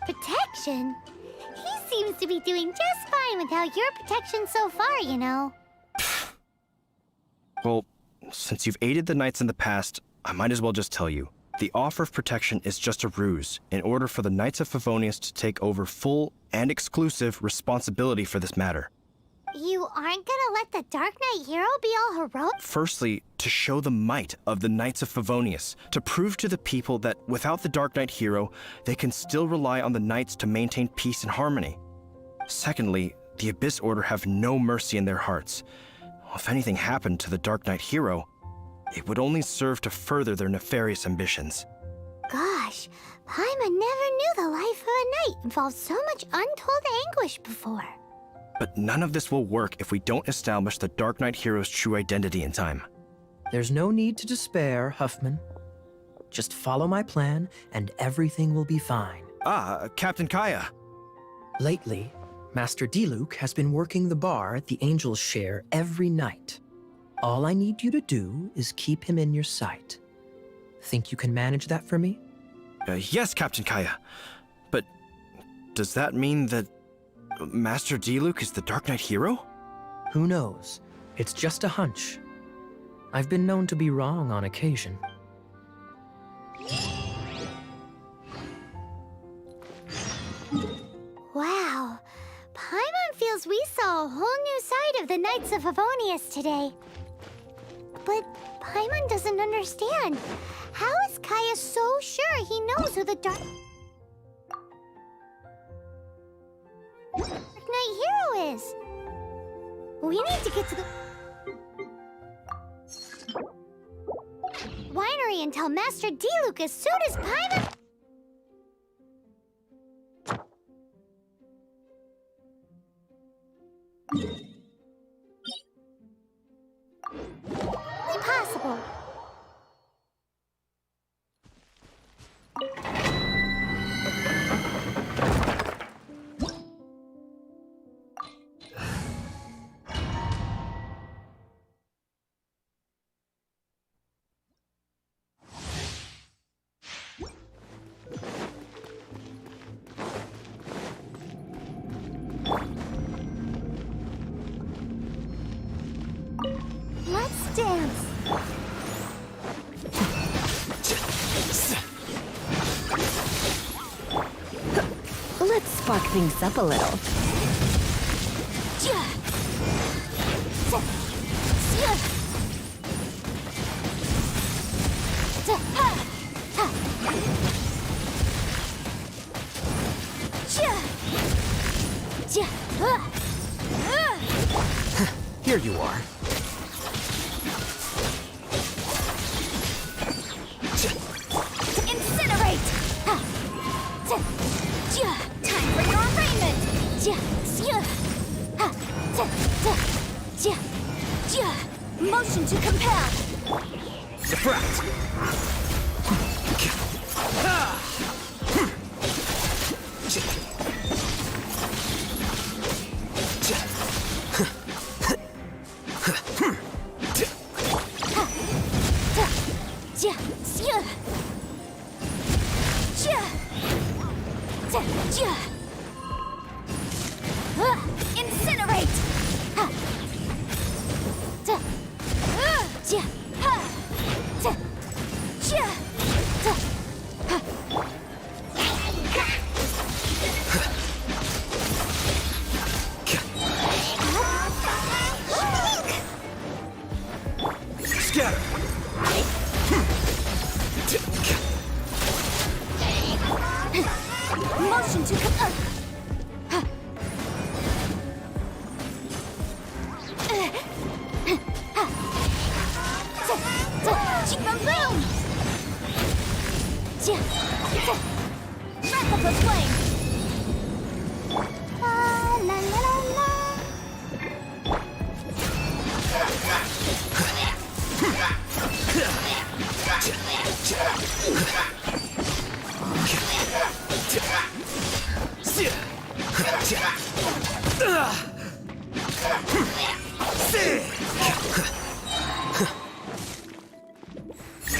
Protection? He seems to be doing just fine without your protection so far, you know. Well, since you've aided the Knights in the past, I might as well just tell you. The offer of protection is just a ruse in order for the Knights of Favonius to take over full and exclusive responsibility for this matter. You aren't gonna let the Dark Knight hero be all heroic? Firstly, to show the might of the Knights of Favonius, to prove to the people that without the Dark Knight hero, they can still rely on the Knights to maintain peace and harmony. Secondly, the Abyss Order have no mercy in their hearts. If anything happened to the Dark Knight hero, it would only serve to further their nefarious ambitions. Gosh, Paimon never knew the life of a knight involved so much untold anguish before. But none of this will work if we don't establish the Dark Knight hero's true identity in time. There's no need to despair, Huffman. Just follow my plan, and everything will be fine. Ah, Captain Kaya. Lately, Master Diluc has been working the bar at the Angel's Share every night. All I need you to do is keep him in your sight. Think you can manage that for me? Yes, Captain Kaya. But does that mean that Master Diluc is the Dark Knight hero? Who knows? It's just a hunch. I've been known to be wrong on occasion. Wow. Paimon feels we saw a whole new side of the Knights of Favonius today. But Paimon doesn't understand. How is Kaya so sure he knows who the Dark Knight hero is? We need to get to the winery and tell Master Diluc as soon as Paimon... possible. Let's dance. Let's spark things up a little. Here you are. Incinerate! Time for your arraignment! Motion to compel! Defract! Incinerate! Scatter! Motion to compel! Boom! Wrap up a flame! La la la la la!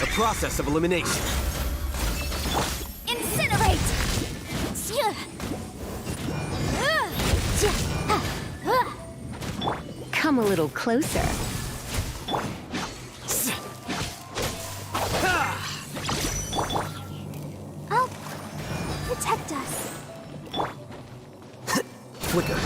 A process of elimination. Incinerate! Come a little closer. Oh, protect us. Flicker.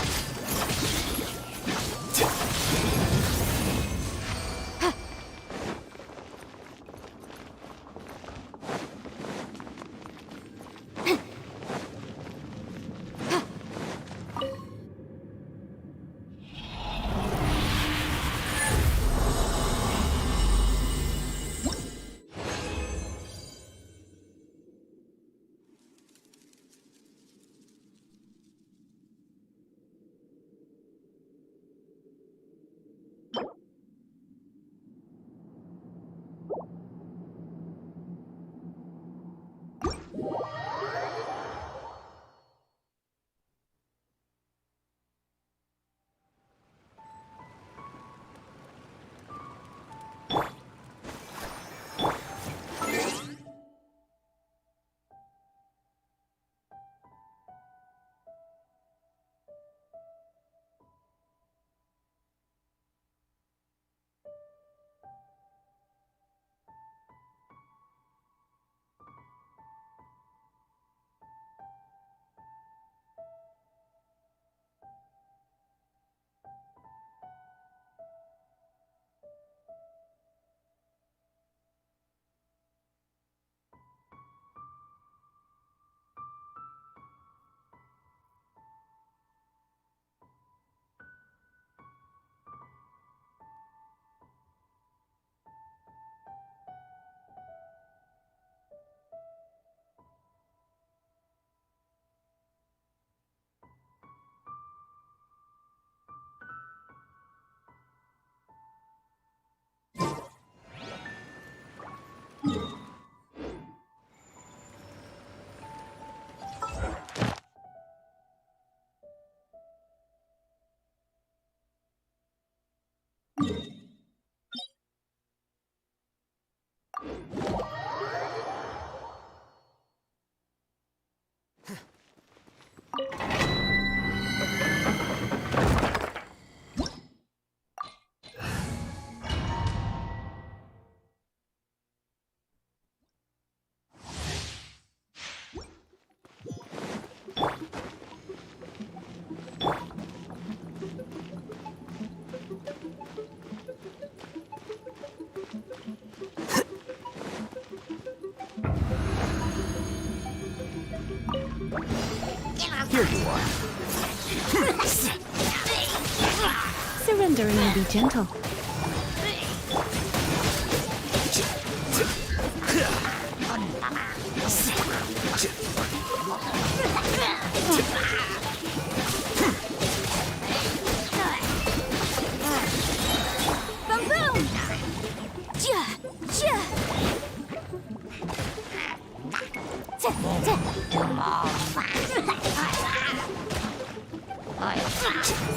Learning to be gentle. Boom boom! Ja, ja.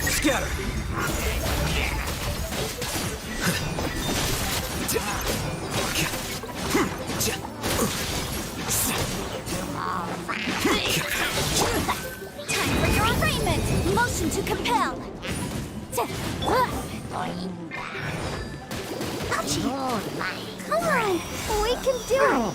Scatter! Time for your arraignment! Motion to compel! Come on! We can do it!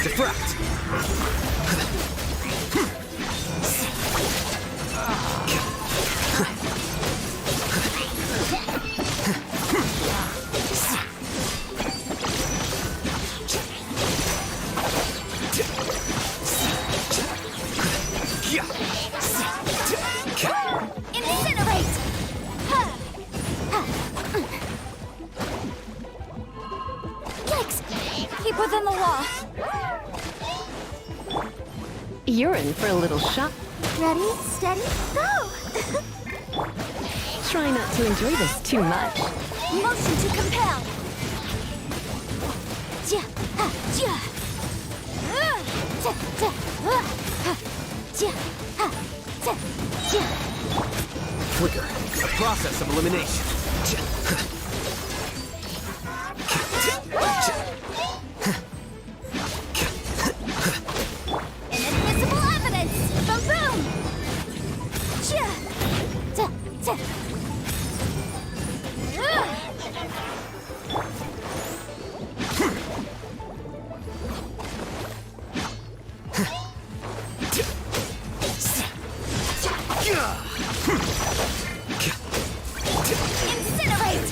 Deflect! Incinerate! Yikes! Keep within the law. You're in for a little shock. Ready, steady, go! Try not to enjoy this too much. Motion to compel. Ja, ha, ja. Ja, ja, ha, ja, ha, ja. Flicker, a process of elimination. Inadmissible evidence. Boom boom. Ja, ja, ja. Incinerate!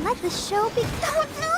Let the show be. Oh no!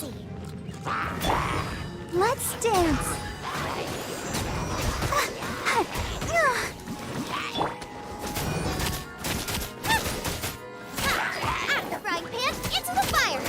spicy. Let's dance. Out of the frying pan, into the fire.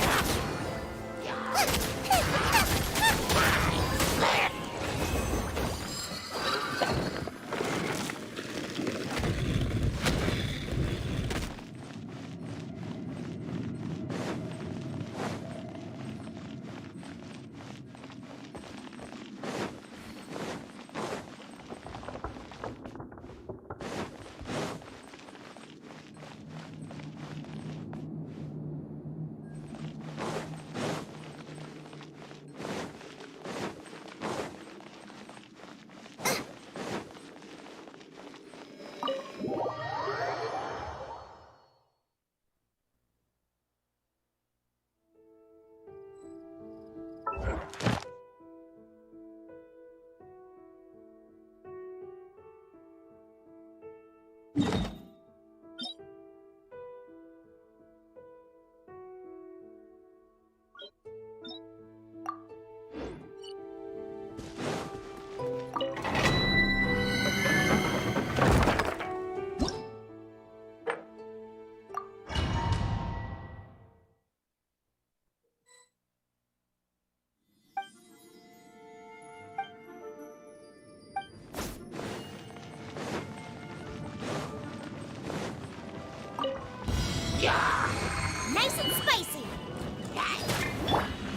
Nice and spicy.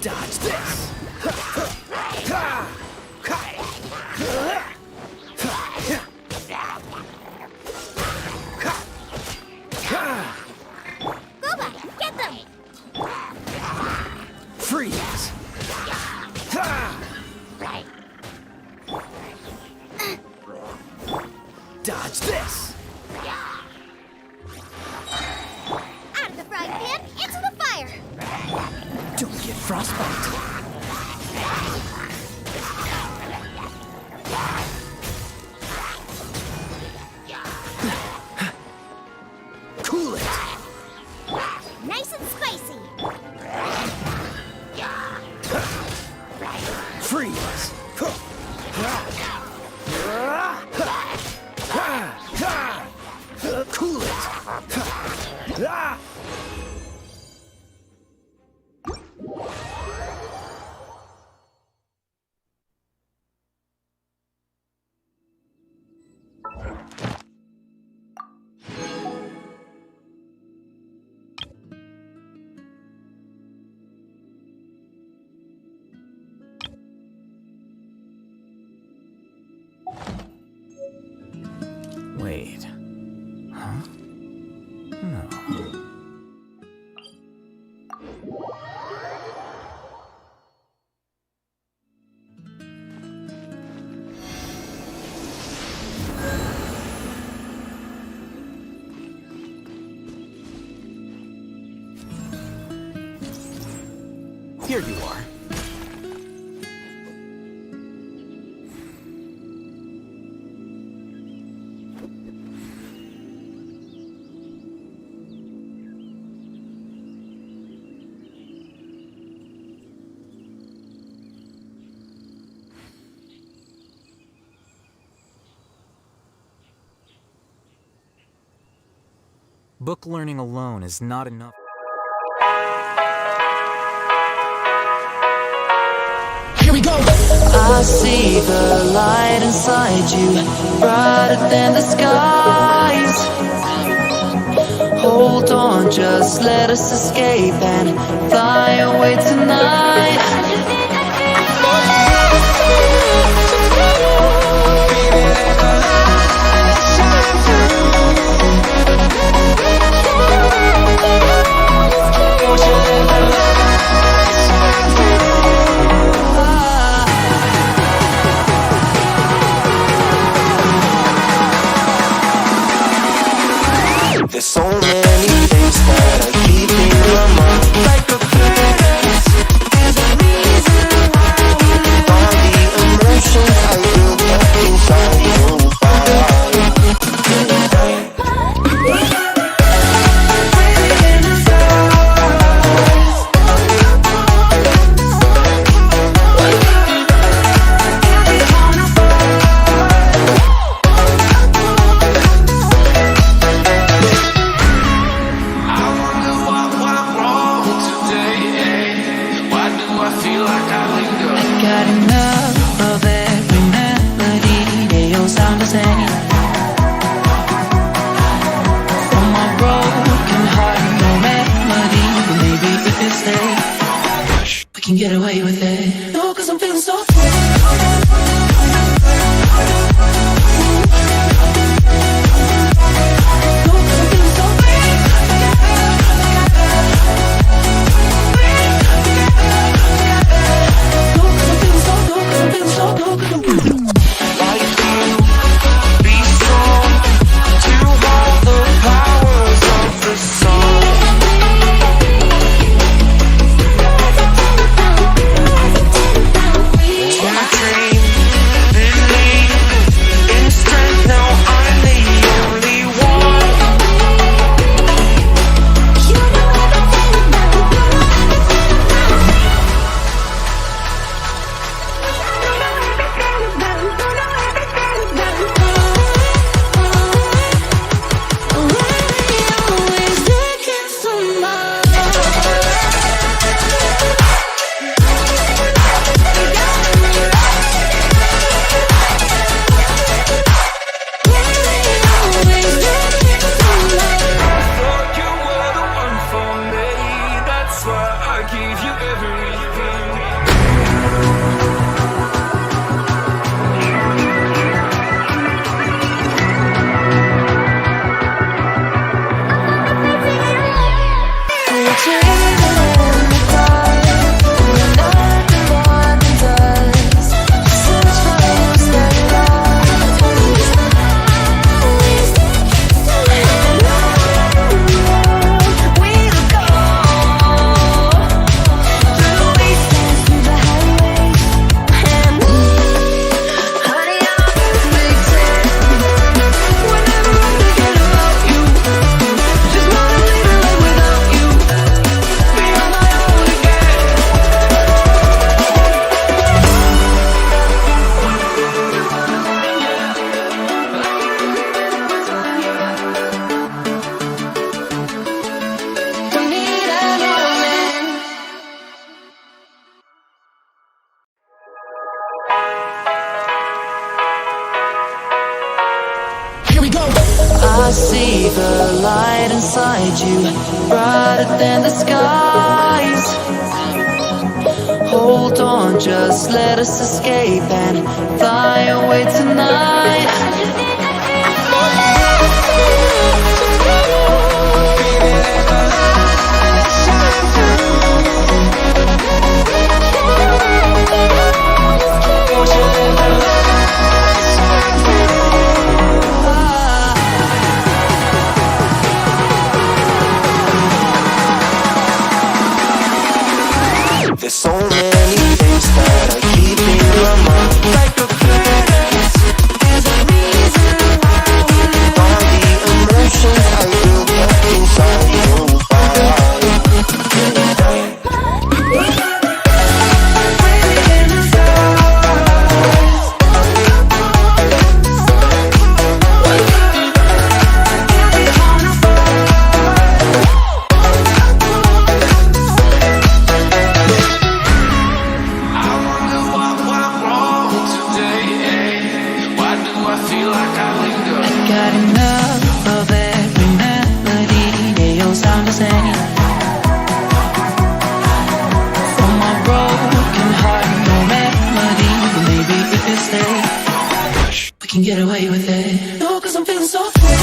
Dodge this! Go back, get them. Freeze! Dodge this! Out of the frying pan, into the fire. Don't get frostbite. Cool it! Nice and spicy. Freeze! Cool it! Wait. Huh? No. Here you are. Book learning alone is not enough. Here we go. I see the light inside you, brighter than the skies. Hold on, just let us escape and fly away tonight. There's so many things that are keeping my mind like a past. I feel like I linger? I got enough of every melody. They all sound the same. From my broken heart, no remedy. But maybe if you stay, we can get away with it. No, 'cause I'm feeling so free. I see the light inside you, brighter than the skies. Hold on, just let us escape and fly away tonight. There's so many things that I keep in my mind. Like a curtain, there's a reason why we all the emotions I built up inside your Got enough of every melody. They all sound the same. From my broken heart, no remedy. But maybe if you stay, we can get away with it. No, 'cause I'm feeling so free.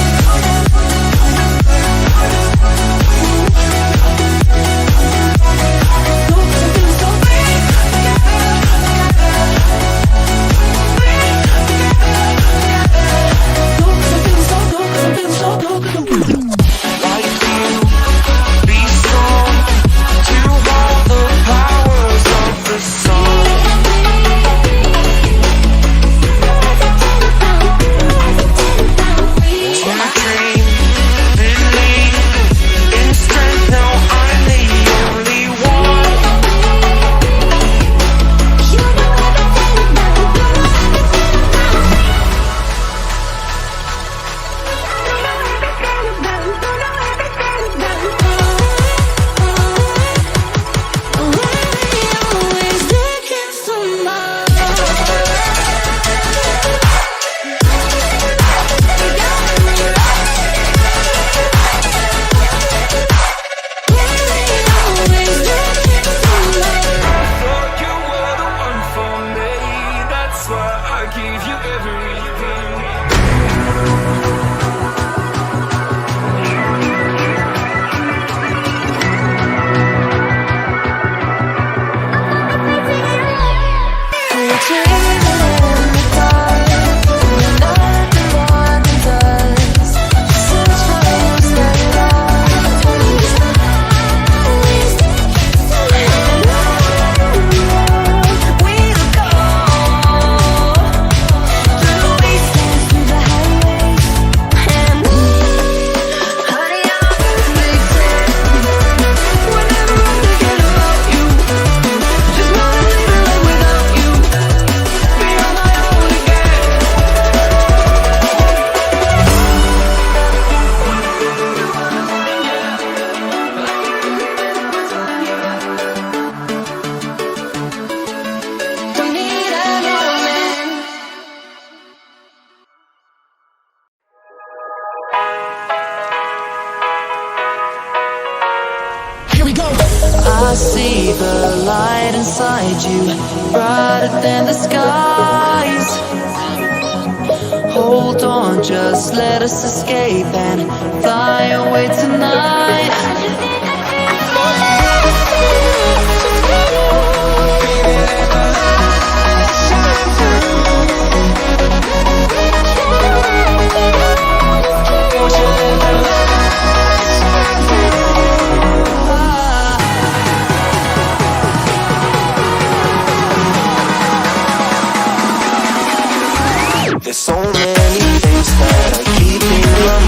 Try beside you, brighter than the skies. Hold on, just let us escape and fly away tonight. There's so many things that I keep in my